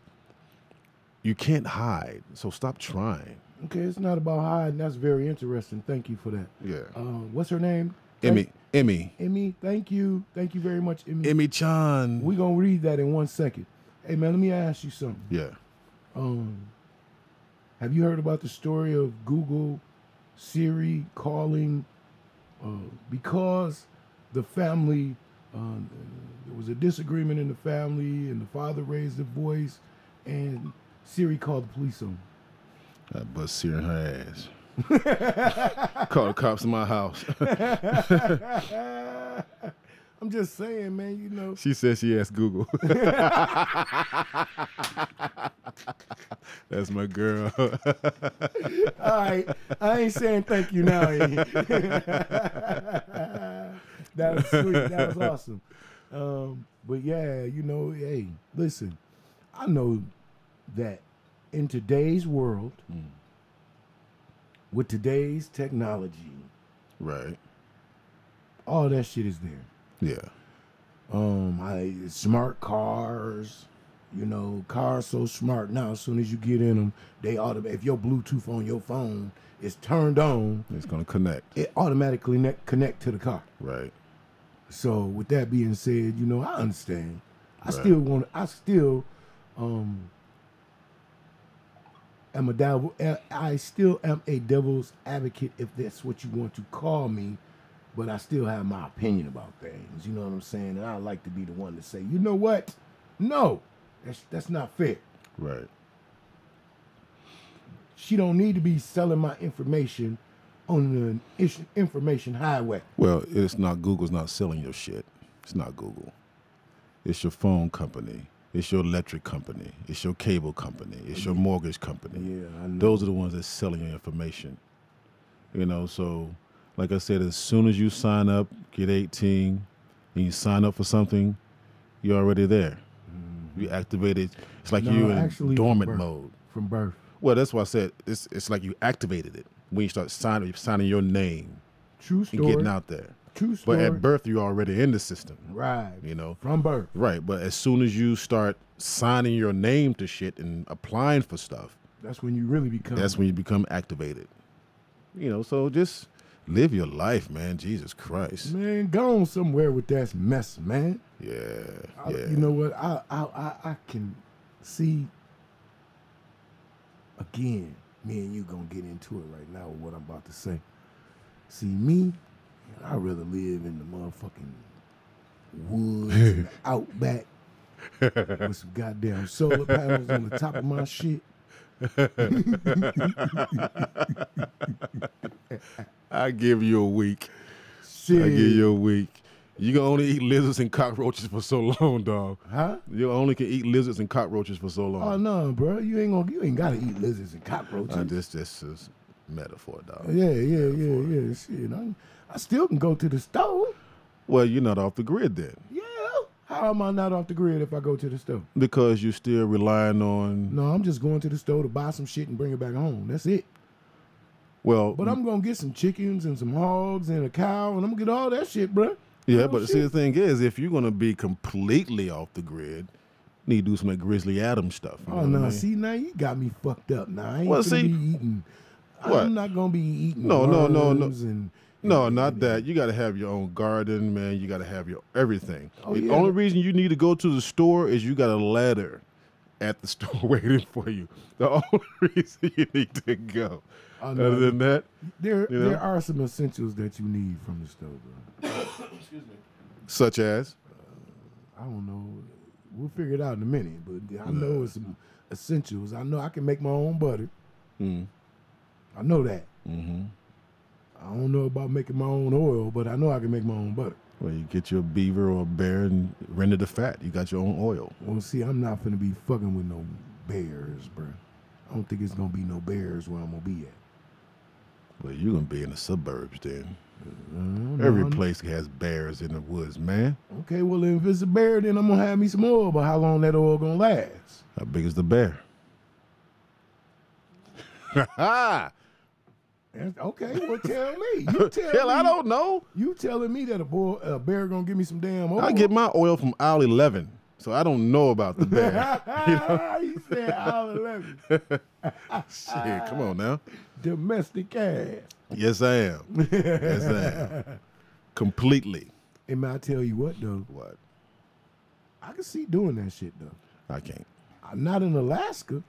you can't hide, so stop trying. Okay, it's not about hiding. That's very interesting. Thank you for that. Yeah. What's her name? Emmy. Emmy, thank you. Thank you very much, Emmy. Emmy Chan. We're going to read that in 1 second. Hey, man, let me ask you something. Yeah. Have you heard about the story of Google Siri calling because the family, there was a disagreement in the family and the father raised the voice and Siri called the police on him. I bust Siri in her ass. Call the cops in my house. I'm just saying, man, you know. She said she asked Google. That's my girl. All right, I ain't saying thank you now. That was sweet. That was awesome. But yeah, you know, hey, listen, I know that in today's world, with today's technology, Right. all that shit is there. Yeah. Smart cars, you know, cars so smart now. As soon as you get in them, they if your Bluetooth on your phone is turned on, It's going to connect. it automatically connect to the car. Right. So with that being said, you know, I understand. I Right. still want. I still am a devil. I still am a devil's advocate, if that's what you want to call me. But I still have my opinion about things. You know what I'm saying? And I like to be the one to say, you know what? No, that's not fair. Right. She don't need to be selling my information on the information highway. Well, it's not Google's not selling your shit. It's not Google. It's your phone company. It's your electric company. It's your cable company. It's your mortgage company. Yeah, I know. Those are the ones that's selling your information. You know, so like I said, as soon as you sign up, get 18, and you sign up for something, you're already there. You activated. It's like you're in dormant mode. From birth. Well, that's why I said it's like you activated it when you start signing your name. True story. And getting out there. True story. But at birth, you're already in the system. Right. You know? From birth. Right. But as soon as you start signing your name to shit and applying for stuff, that's when you really become. That's when you become activated. You know, so just live your life, man. Jesus Christ. Man, go on somewhere with that mess, man. Yeah. You know what? I can see, again, me and you gonna get into it right now with what I'm about to say. See, me, I'd rather live in the motherfucking woods, and the outback, with some goddamn solar panels on the top of my shit. I give you a week. Shit. I give you a week. You can only eat lizards and cockroaches for so long, dog. Huh? You only can eat lizards and cockroaches for so long. Oh no, bro. You ain't gotta eat lizards and cockroaches. This is metaphor, dog. Yeah. Shit. I still can go to the store. Well, you're not off the grid then. Yeah. How am I not off the grid if I go to the store? Because you're still relying on. No, I'm just going to the store to buy some shit and bring it back home. That's it. Well, but I'm gonna get some chickens and some hogs and a cow, and I'm gonna get all that shit, bro. Yeah, but see, the thing is, if you're gonna be completely off the grid, you need to do some like Grizzly Adams stuff. Oh no, see now you got me fucked up. Now I ain't gonna be eating. What? I'm not gonna be eating. No. No, not that. You got to have your own garden, man. You got to have your everything. Oh, the yeah. only reason you need to go to the store is you got a ladder at the store waiting for you. The only reason you need to go. Other than that, there are some essentials that you need from the store, bro. Excuse me. Such as? I don't know. We'll figure it out in a minute, but I know it's some essentials. I know I can make my own butter. Mm. I know that. Mm-hmm. I don't know about making my own oil, but I know I can make my own butter. Well, you get your beaver or a bear and render the fat. You got your own oil. Well, see, I'm not finna be fucking with no bears, bro. I don't think it's gonna be no bears where I'm gonna be at. Well, you're gonna be in the suburbs then. Every place has bears in the woods, man. Okay, well, if it's a bear, then I'm gonna have me some oil, but how long that oil gonna last? How big is the bear? Okay, well, tell me. You tell Hell, me. I don't know. You telling me that a bear gonna give me some damn oil? I get my oil from aisle 11, so I don't know about the bear. You said aisle 11. Shit, come on now. Domestic ass. Yes, I am. Yes, I am. Completely. And I tell you what, though. What? I can see doing that shit, though. I can't. I'm not in Alaska,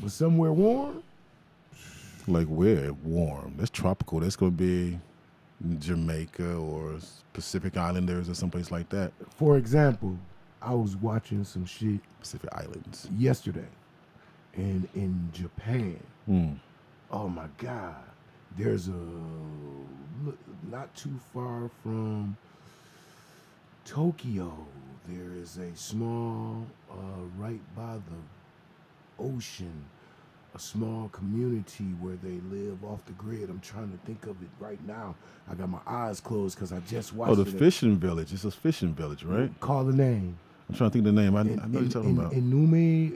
but somewhere warm. Like where? Warm. That's tropical. That's going to be Jamaica or Pacific Islanders or someplace like that. For example, I was watching some shit Pacific Islands yesterday, and in Japan. Oh my God! There's not too far from Tokyo. There is a small, right by the ocean, a small community where they live off the grid. I'm trying to think of it right now. I got my eyes closed because I just watched it. Oh, the fishing village. It's a fishing village, right? Call the name. I'm trying to think of the name. I know you're talking about. Inumi,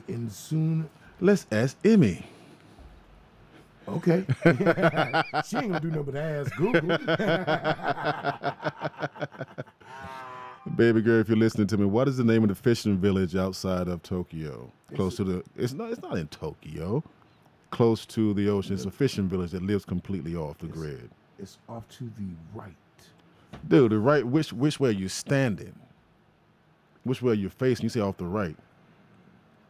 in soon. Let's ask Emmy. Okay. She ain't gonna do nothing but ask Google. Baby girl, if you're listening to me, what is the name of the fishing village outside of Tokyo? Close to the it's not in Tokyo. Close to the ocean. It's a fishing village that lives completely off the grid. It's off to the right. Dude, the right which way are you standing? Which way are you facing? You say off the right.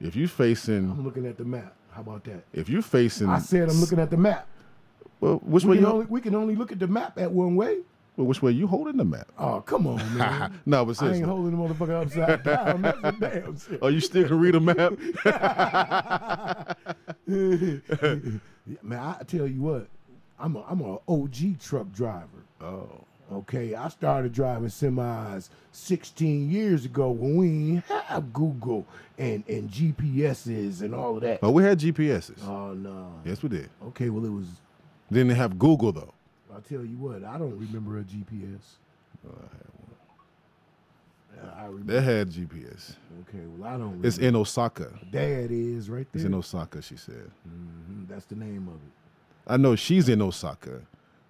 If you facing, I'm looking at the map. How about that? if you facing, I said I'm looking at the map. Well, which way We can only look at the map at one way. Well, which way you holding the map? Oh, come on, man. No, but I ain't seriously. holding the motherfucker upside down. That's a damn shit. Oh, you still can read a map? Man, I tell you what, I'm a OG truck driver. Oh. Okay, I started driving semis 16 years ago when we didn't have Google and GPSs and all of that. Oh, we had GPSs. Oh, no. Yes, we did. Okay, well, it was, Didn't have Google, though. I'll tell you what, I don't remember a GPS. Oh, I had one. I remember. They had GPS. Okay, well, I don't remember. It's in Osaka. Dad is right there. It's in Osaka, she said. That's the name of it. I know she's in Osaka,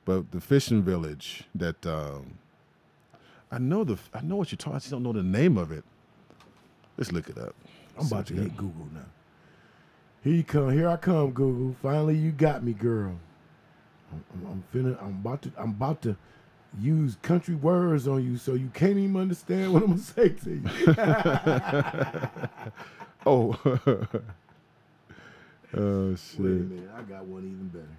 but the fishing village that I know what you're talking. I just don't know the name of it. Let's look it up. I'm about to hit Google now. Here I come, Google. Finally, you got me, girl. I'm about to use country words on you, so you can't even understand what I'm gonna say to you. Oh. Oh shit. Wait a minute, I got one even better.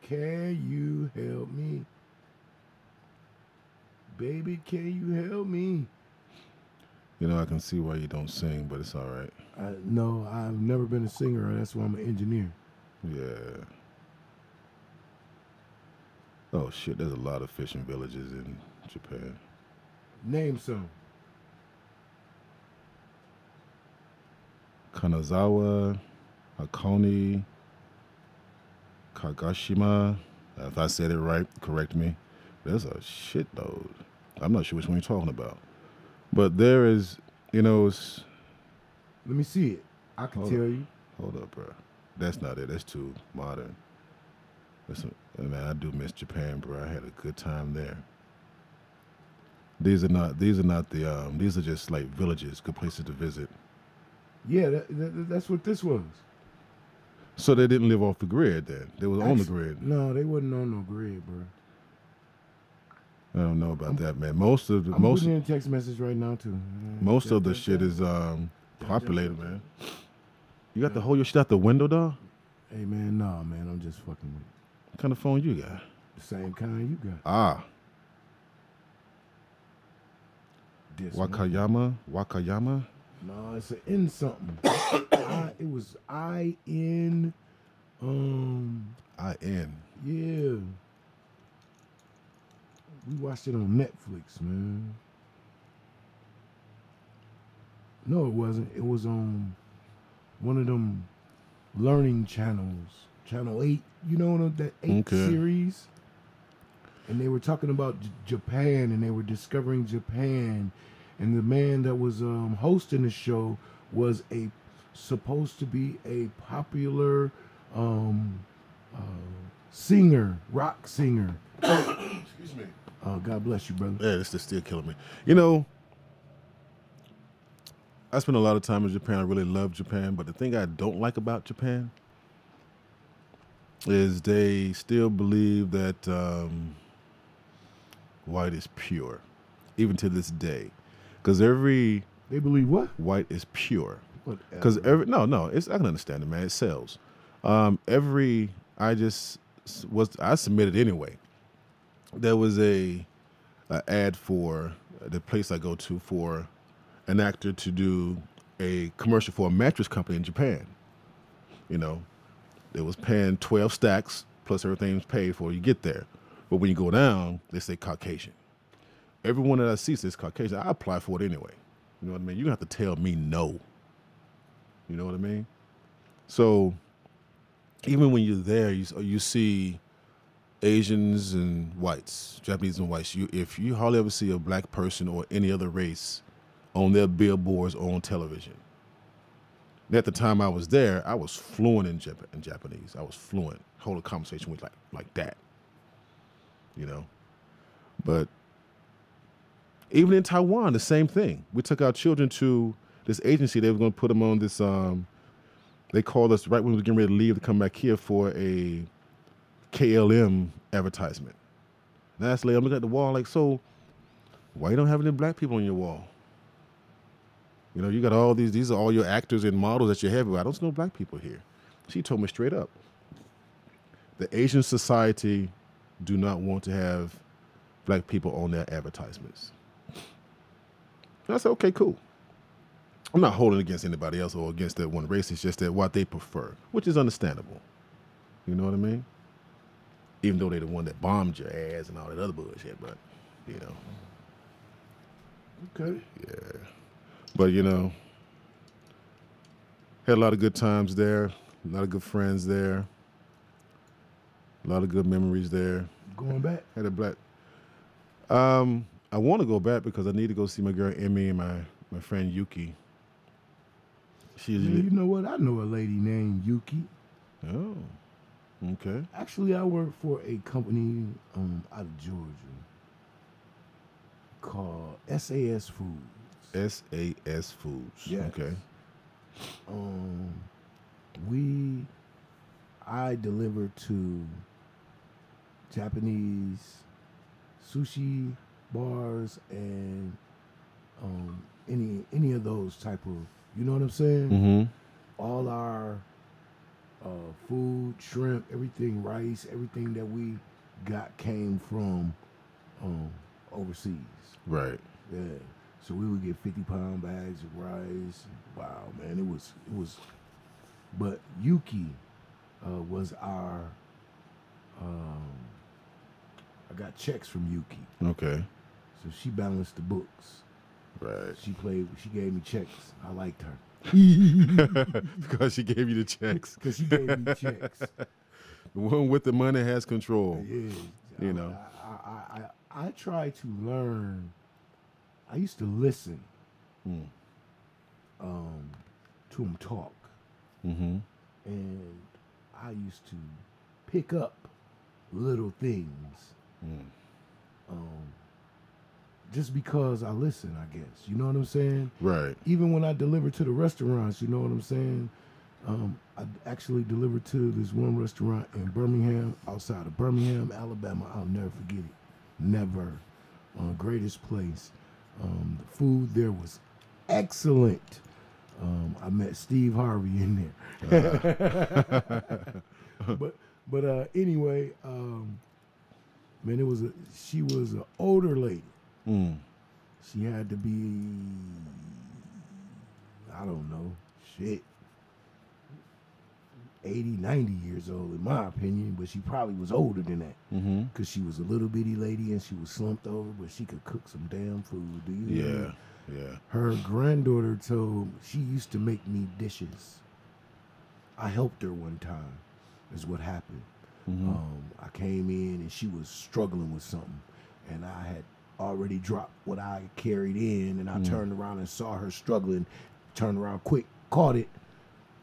Can you help me? Baby, can you help me? You know, I can see why you don't sing, but it's all right. No, I've never been a singer. That's why I'm an engineer. Yeah. Oh shit, there's a lot of fishing villages in Japan. Name some. Kanazawa, Hakone, Kagashima. If I said it right, correct me. There's a shitload. I'm not sure which one you're talking about. But there is, it's... Let me see it. I can tell you. Hold up, bro. That's not it. That's too modern. Man, I do miss Japan, bro. I had a good time there. These are not the, these are just like villages, good places to visit. Yeah, that's what this was. So they didn't live off the grid then? They were on the grid? No, they wasn't on no grid, bro. I don't know about that, man. Most of the I'm putting in a text message right now too. Most of the shit is populated, man. You got to hold your shit out the window, dog? Hey man, nah, man, I'm just fucking with you. What kind of phone you got? The same kind you got. Ah. This Wakayama? No, it's an N something. It was IN. IN. Yeah. We watched it on Netflix, man. No, it wasn't. It was on one of them learning channels. Channel 8, you know that 8 series? And they were talking about Japan, and they were discovering Japan. And the man that was hosting the show was supposed to be a popular singer, rock singer. Excuse me. Oh, God bless you, brother. Yeah, this is still killing me. You know, I spent a lot of time in Japan. I really love Japan, but the thing I don't like about Japan is they still believe that white is pure, even to this day. Because they believe what? White is pure. Because I can understand it, man. It sells. I submitted anyway. There was a ad for the place I go to for an actor to do a commercial for a mattress company in Japan. You know, it was paying 12 stacks plus everything's paid for. You get there, but when you go down, they say Caucasian. Everyone that I see says Caucasian. I apply for it anyway. You know what I mean? You don't have to tell me no. You know what I mean? So even when you're there, you see Asians and whites, Japanese and whites. If you hardly ever see a black person or any other race on their billboards or on television. And at the time I was there, I was fluent in Japanese. I was fluent. Hold a conversation with like that. You know? But even in Taiwan, the same thing. We took our children to this agency. They were going to put them on this, they called us right when we were getting ready to leave to come back here for a KLM advertisement. And I asked, I'm looking at the wall like, so why you don't have any black people on your wall? You know, you got all these are all your actors and models that you have. I don't see no black people here. She told me straight up. The Asian society do not want to have black people on their advertisements. And I said, okay, cool. I'm not holding against anybody else or against that one race. It's just that what they prefer, which is understandable. You know what I mean? Even though they're the one that bombed your ass and all that other bullshit, but, you know. Okay. Yeah. But, you know, had a lot of good times there, a lot of good friends there, a lot of good memories there. Going back? Had a black. I want to go back because I need to go see my girl Emmy and my friend Yuki. She's Man, you know what? I know a lady named Yuki. Oh, okay. Actually, I work for a company out of Georgia called SAS Foods. SAS Foods. Yes. Okay. I deliver to Japanese sushi bars and any of those type of, you know what I'm saying? Mm-hmm. All our food, shrimp, everything, rice, everything that we got came from overseas. Right. Yeah. So we would get 50-pound bags of rice. Wow, man, it was. But Yuki was our. I got checks from Yuki. Okay. So she balanced the books. Right. She gave me checks. I liked her. Because she gave you the checks. Because she gave me checks. The one with the money has control. Yeah. You know. I try to learn. I used to listen to them talk. Mm-hmm. And I used to pick up little things. Just because I listen, I guess. You know what I'm saying? Right. Even when I deliver to the restaurants, you know what I'm saying? I actually delivered to this one restaurant in Birmingham, outside of Birmingham, Alabama. I'll never forget it. Never. Greatest place. The food there was excellent. I met Steve Harvey in there. But anyway, man, she was an older lady. She had to be, I don't know, 80, 90 years old in my opinion, but she probably was older than that. Because she was a little bitty lady and she was slumped over, but she could cook some damn food. Do you hear me? Yeah. Her granddaughter told me she used to make me dishes. I helped her one time, is what happened. I came in and she was struggling with something, and I had already dropped what I carried in, and I turned around and saw her struggling, turned around quick, caught it,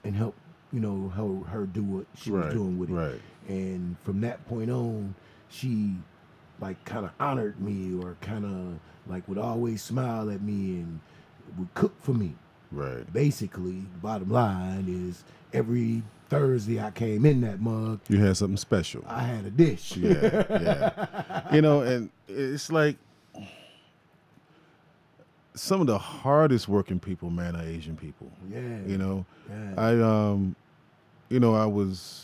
and helped, her do what she was doing with it. Right. And from that point on, she like kind of honored me, or kind of like would always smile at me and would cook for me. Right. Basically, bottom line is every Thursday I came in that mug. You had something special. I had a dish. Yeah. And it's like some of the hardest working people, man, are Asian people. Yeah. Yeah.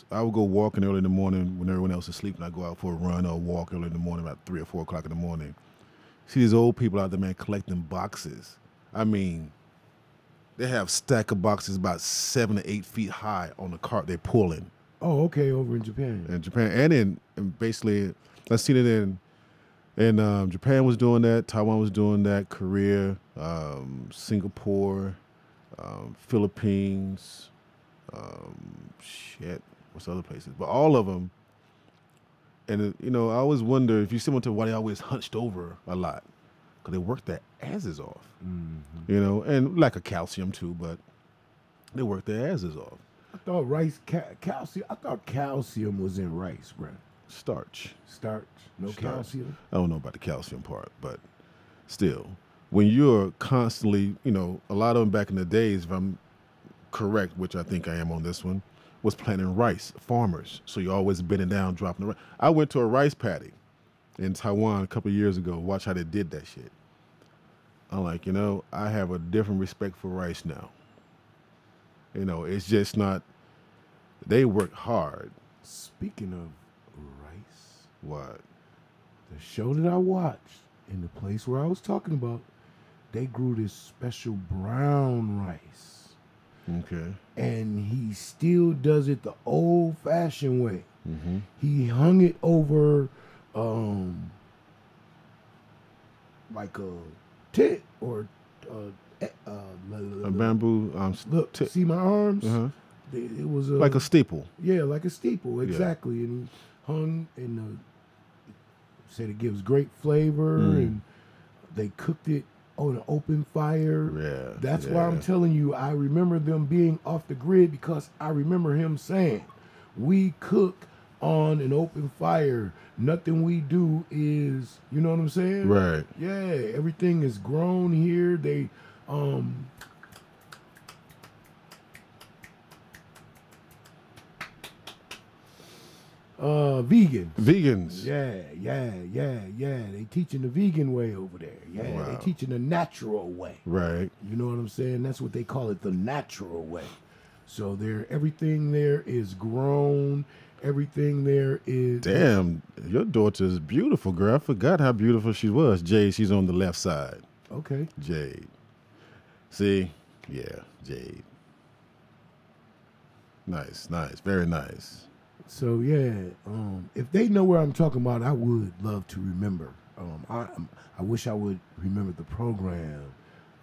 I would go walking early in the morning when everyone else is sleeping. I go out for a run or a walk early in the morning, about 3 or 4 o'clock in the morning. See these old people out there, man, collecting boxes. I mean, they have stack of boxes about 7 to 8 feet high on the cart they're pulling. Oh, okay, over in Japan. In Japan, and basically, I've seen it in Japan was doing that, Taiwan was doing that, Korea, Singapore, Philippines, what's other places? But all of them, and I always wonder if you see them why they always hunched over a lot, because they work their asses off. And lack of calcium too, but they work their asses off. I thought calcium. I thought calcium was in rice, bro. Starch, no calcium. I don't know about the calcium part, but still, when you're constantly, a lot of them back in the days, if I'm correct, which I think I am on this one, was planting rice, farmers. So you're always bending down, dropping the rice. I went to a rice paddy in Taiwan a couple of years ago. Watch how they did that shit. I'm like, you know, I have a different respect for rice now. You know, it's just not. They work hard. Speaking of rice, What? the show that I watched in the place where I was talking about, they grew this special brown rice. Okay. And he still does it the old-fashioned way. Mm-hmm. He hung it over like a tit or A bamboo. look, see my arms? Uh-huh. It was Like a steeple. yeah, like a steeple, exactly. And he hung and said it gives great flavor, and they cooked it on an open fire. Yeah. That's why I'm telling you, I remember them being off the grid because I remember him saying, we cook on an open fire. Nothing we do is, you know what I'm saying? Right. Yeah, everything is grown here. They vegans. Vegans. Yeah. They teaching the vegan way over there. Yeah, Wow. they teaching the natural way. Right. You know what I'm saying? That's what they call it, the natural way. So everything there is grown. Everything there is. Damn, your daughter's beautiful, girl. I forgot how beautiful she was. Jade, she's on the left side. Okay. Jade. See? Yeah, Jade. Nice. Very nice. So yeah, if they know where I'm talking about, I would love to remember. I wish I would remember the program,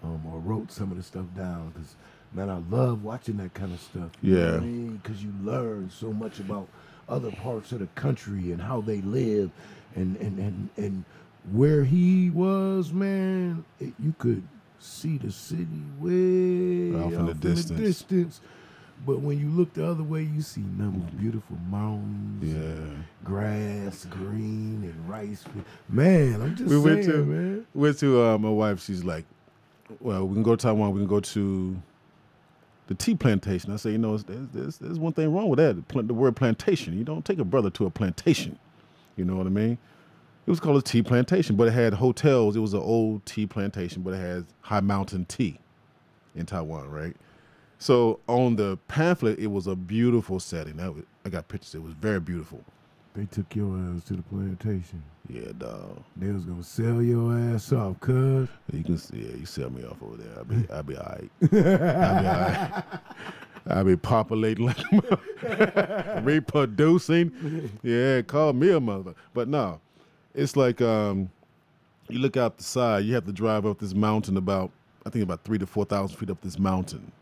or wrote some of the stuff down, because man, I love watching that kind of stuff. You know what I mean? Because you learn so much about other parts of the country and how they live, and where he was, man. You could see the city way Off in the distance. But when you look the other way, you see nothing but beautiful mountains, grass, green, and rice. Man, I'm just saying, man. Went to my wife. She's like, well, we can go to Taiwan. We can go to the tea plantation. I say, you know, there's one thing wrong with that. The word plantation. You don't take a brother to a plantation. You know what I mean? It was called a tea plantation, but it had hotels. It was an old tea plantation, but it had high mountain tea in Taiwan, right? So on the pamphlet, it was a beautiful setting. I got pictures. It was very beautiful. They took your ass to the plantation. Yeah, dog. They was gonna sell your ass off, cuz. You can see, you sell me off over there. I'll be all right. I'll be populating, like reproducing. Yeah, call me a mother. But no, it's like you look out the side. You have to drive up this mountain about 3,000 to 4,000 feet up this mountain.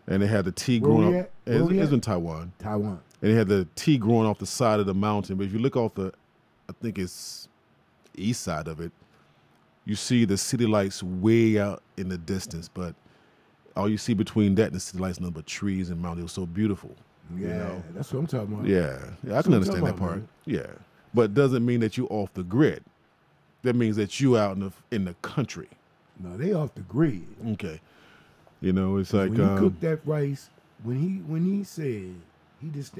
And they had the tea growing up. It's in Taiwan. Taiwan. And they had the tea growing off the side of the mountain. But if you look off I think it's east side of it, you see the city lights way out in the distance. But all you see between that and the city lights is nothing but trees and mountains. It was so beautiful. Yeah, you know? That's what I'm talking about. Yeah, I can understand that part. Man. Yeah, but it doesn't mean that you off the grid. That means that you out in the country. No, they off the grid. Okay. You know, it's like when he cooked that rice. When he said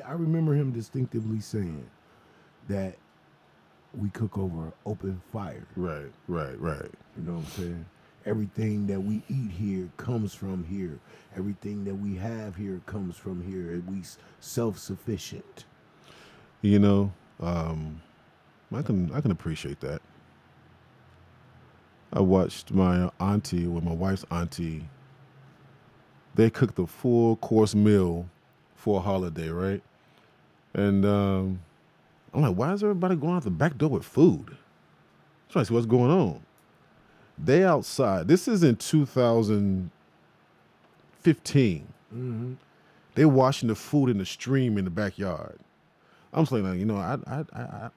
I remember him distinctively saying that we cook over an open fire. Right. You know what I'm saying? Everything that we eat here comes from here. Everything that we have here comes from here. And we self-sufficient. You know, I can appreciate that. I watched my auntie, my wife's auntie. They cooked a full course meal for a holiday, right? And I'm like, why is everybody going out the back door with food? I'm trying to see what's going on. They outside. This is in 2015. Mm-hmm. They washing the food in the stream in the backyard. I'm saying, like, you know, I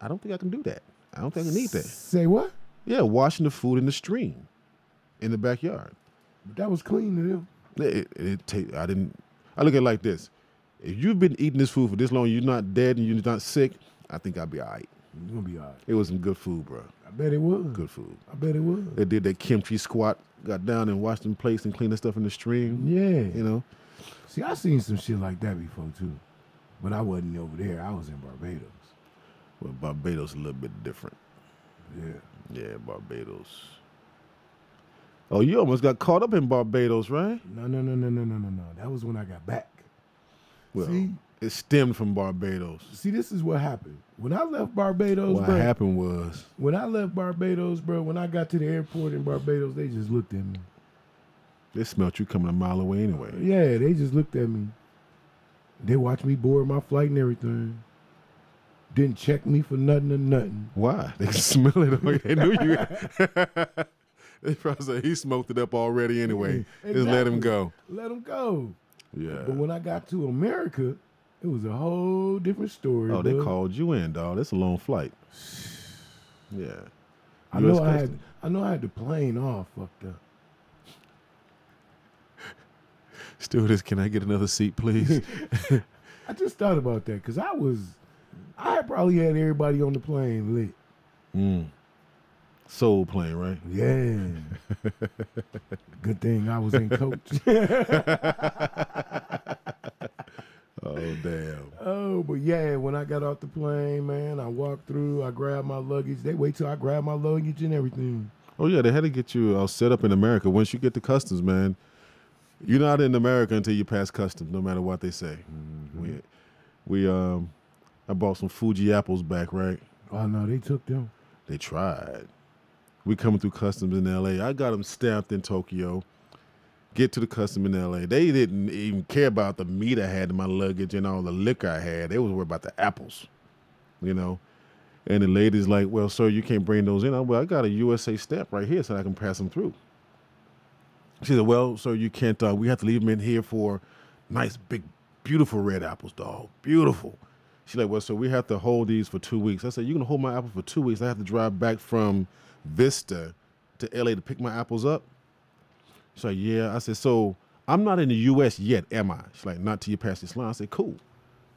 don't think I can do that. I don't think I can eat that. Say what? Yeah, washing the food in the stream in the backyard. But that was clean to them. I look at it like this. If you've been eating this food for this long, you're not dead and you're not sick, I think I'll be all right. You're going to be all right. It was some good food, bro. I bet it was. Good food. I bet it was. They did that kimchi squat, got down and washed them plates and cleaned the stuff in the stream. Yeah. You know? See, I seen some shit like that before, too. But I wasn't over there. I was in Barbados. Well, Barbados is a little bit different. Yeah. Yeah, Barbados. Oh, you almost got caught up in Barbados, right? No. That was when I got back. Well, See? it stemmed from Barbados. See, this is what happened. When I left Barbados, What bro, happened was, when I left Barbados, bro, when I got to the airport in Barbados, they just looked at me. they smelt you coming a mile away anyway. Yeah, they just looked at me. They watched me board my flight and everything. Didn't check me for nothing or nothing. Why? They could smell it. They knew you. They probably said he smoked it up already anyway. Just let him go. Let them go. Yeah. But when I got to America, it was a whole different story. Oh, they bro. called you in, dog. It's a long flight. Yeah. I know US I had. Customs. I know I had the plane all fucked up. Stewardess, can I get another seat, please? I just thought about that because I had probably had everybody on the plane lit. Soul plane, right? Yeah. Good thing I was in coach. Oh, damn. Oh, but yeah, when I got off the plane, man, I walked through, I grabbed my luggage. They wait till I grab my luggage and everything. Oh, yeah, they had to get you all set up in America. Once you get to customs, man, you're not in America until you pass customs, no matter what they say. I bought some Fuji apples back, right? Oh, no, they took them. They tried. We coming through customs in L.A. I got them stamped in Tokyo. Get to the custom in L.A. They didn't even care about the meat I had in my luggage and all the liquor I had. They was worried about the apples, you know. And the lady's like, well, sir, you can't bring those in. Well, I got a USA stamp right here so I can pass them through. She said, well, sir, you can't. We have to leave them in here for nice, big, beautiful red apples, dog. Beautiful. She's like, well, so we have to hold these for 2 weeks. I said, you're going to hold my apples for 2 weeks. I have to drive back from Vista to L.A. to pick my apples up. She's like, yeah. I said, so I'm not in the U.S. yet, am I? She's like, not till you pass this line. I said, cool.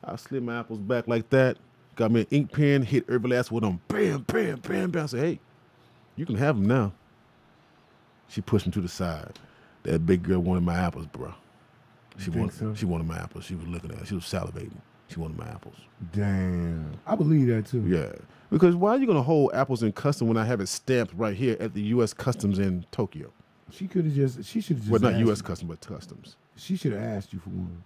I slid my apples back like that. Got me an ink pen, hit every last one of them. Bam, bam, bam, bam. I said, hey, you can have them now. She pushed me to the side. That big girl wanted my apples, bro. She wanted my apples. She was looking at it. She was salivating. She wanted my apples. Damn. I believe that, too. Yeah. Because why are you going to hold apples in custom when I have it stamped right here at the U.S. Customs in Tokyo? She should have just. Well, not asked U.S. you. Customs, but Customs. She should have asked you for one.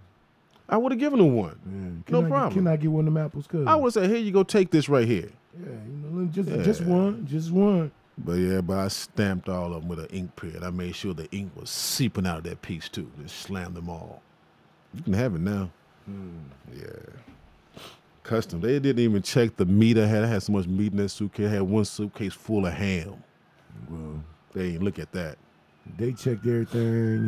I would have given her one. Yeah. No problem. Can I get one of them apples, cuz? I would have said, here you go, take this right here. Yeah, just one. But I stamped all of them with an ink pen. I made sure the ink was seeping out of that piece, too. Just slammed them all. You can have it now. Yeah. Custom. They didn't even check the meat I had. I had so much meat in that suitcase. I had one suitcase full of ham. Well, they didn't look at that. They checked everything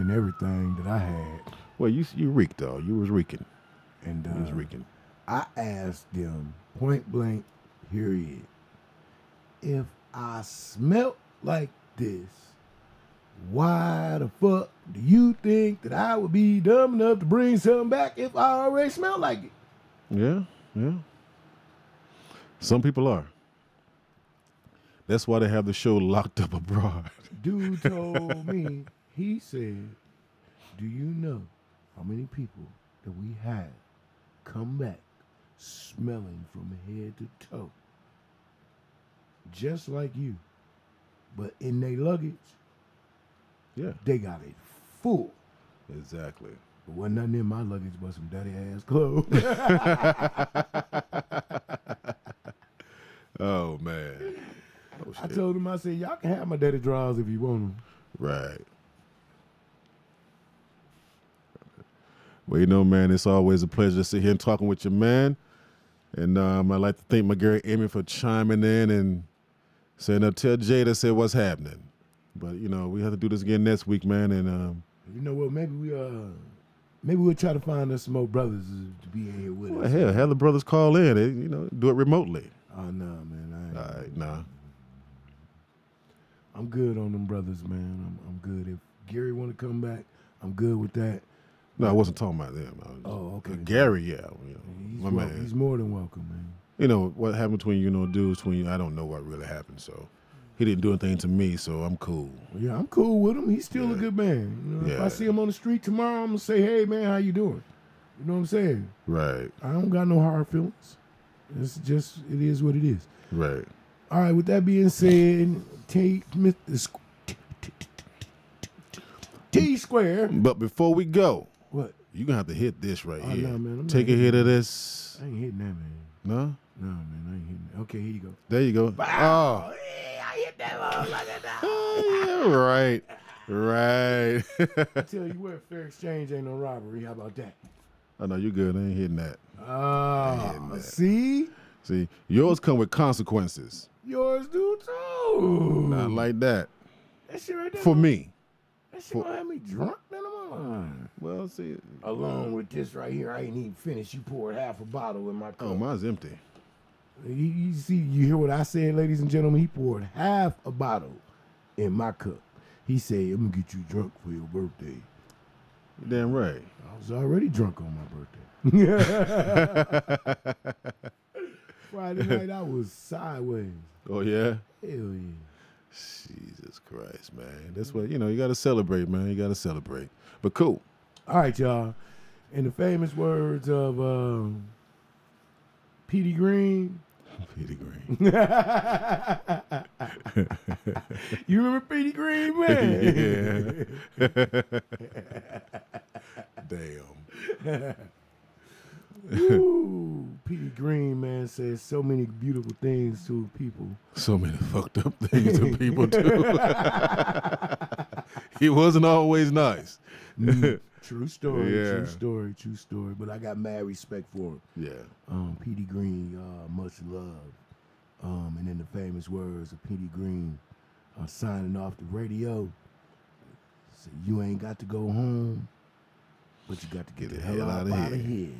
that I had. Well, you reeked, though. You was reeking. And you was reeking. I asked them point blank, period, if I smelt like this, why the fuck do you think that I would be dumb enough to bring something back if I already smell like it? Yeah. Some people are. That's why they have the show Locked Up Abroad. Dude told me, he said, do you know how many people that we had come back smelling from head to toe? Just like you. But in their luggage, yeah, they got it full. Exactly. But wasn't nothing in my luggage but some dirty ass clothes. Oh, man. Oh, I told him, I said, y'all can have my dirty drawers if you want them. Right. Well, you know, man, it's always a pleasure to sit here and talking with you, man. And I'd like to thank my girl Amy for chiming in and saying, tell Jada, say what's happening. But, you know, we have to do this again next week, man. And you know what, maybe we'll try to find us some more brothers to be in here with us. Hell, have the brothers call in. Do it remotely. Oh, no, man. All right, nah. I'm good on them brothers, man. I'm good. If Gary want to come back, I'm good with that. No, I wasn't talking about them. Oh, okay. Gary, yeah. My man. He's more than welcome, man. You know, what happened between dudes between you, I don't know what really happened, so. He didn't do anything to me, so I'm cool. Yeah, I'm cool with him. He's still a good man. If I see him on the street tomorrow, I'm going to say, hey, man, how you doing? You know what I'm saying? Right. I don't got no hard feelings. It's just, it is what it is. Right. All right, with that being said, take T Square. But before we go, What? you're going to have to hit this right here. No, man, Take a hit of this. I ain't hitting that, man. No? No, man, I ain't hitting that. Okay, here you go. There you go. Oh, yeah, I hit that motherfucker now. Yeah, right. I tell you what, fair exchange ain't no robbery. How about that? Oh, no, you good. I ain't hitting that. See? See, yours come with consequences. Yours do too. Not like that. That shit right there. For me. That shit gonna have me drunk, man. Well, see. Along with this right here, I ain't even finished. You poured half a bottle in my cup. Oh, mine's empty. You see, you hear what I said, ladies and gentlemen? He poured half a bottle in my cup. He said, I'm gonna get you drunk for your birthday. You're damn right. I was already drunk on my birthday. Friday night, I was sideways. Oh, yeah? Hell yeah. Jesus Christ, man. That's what, you got to celebrate, man. You got to celebrate. But cool. All right, y'all. In the famous words of Petey Green. Petey Green. You remember Petey Green, man? Yeah. Damn. Ooh, Petey Green, man, says so many beautiful things to people. So many fucked up things to people, too. He wasn't always nice. True story, Yeah. true story. But I got mad respect for him. Yeah. Petey Green, much love. And in the famous words of Petey Green, signing off the radio, say, you ain't got to go home, but you got to get the hell out of here.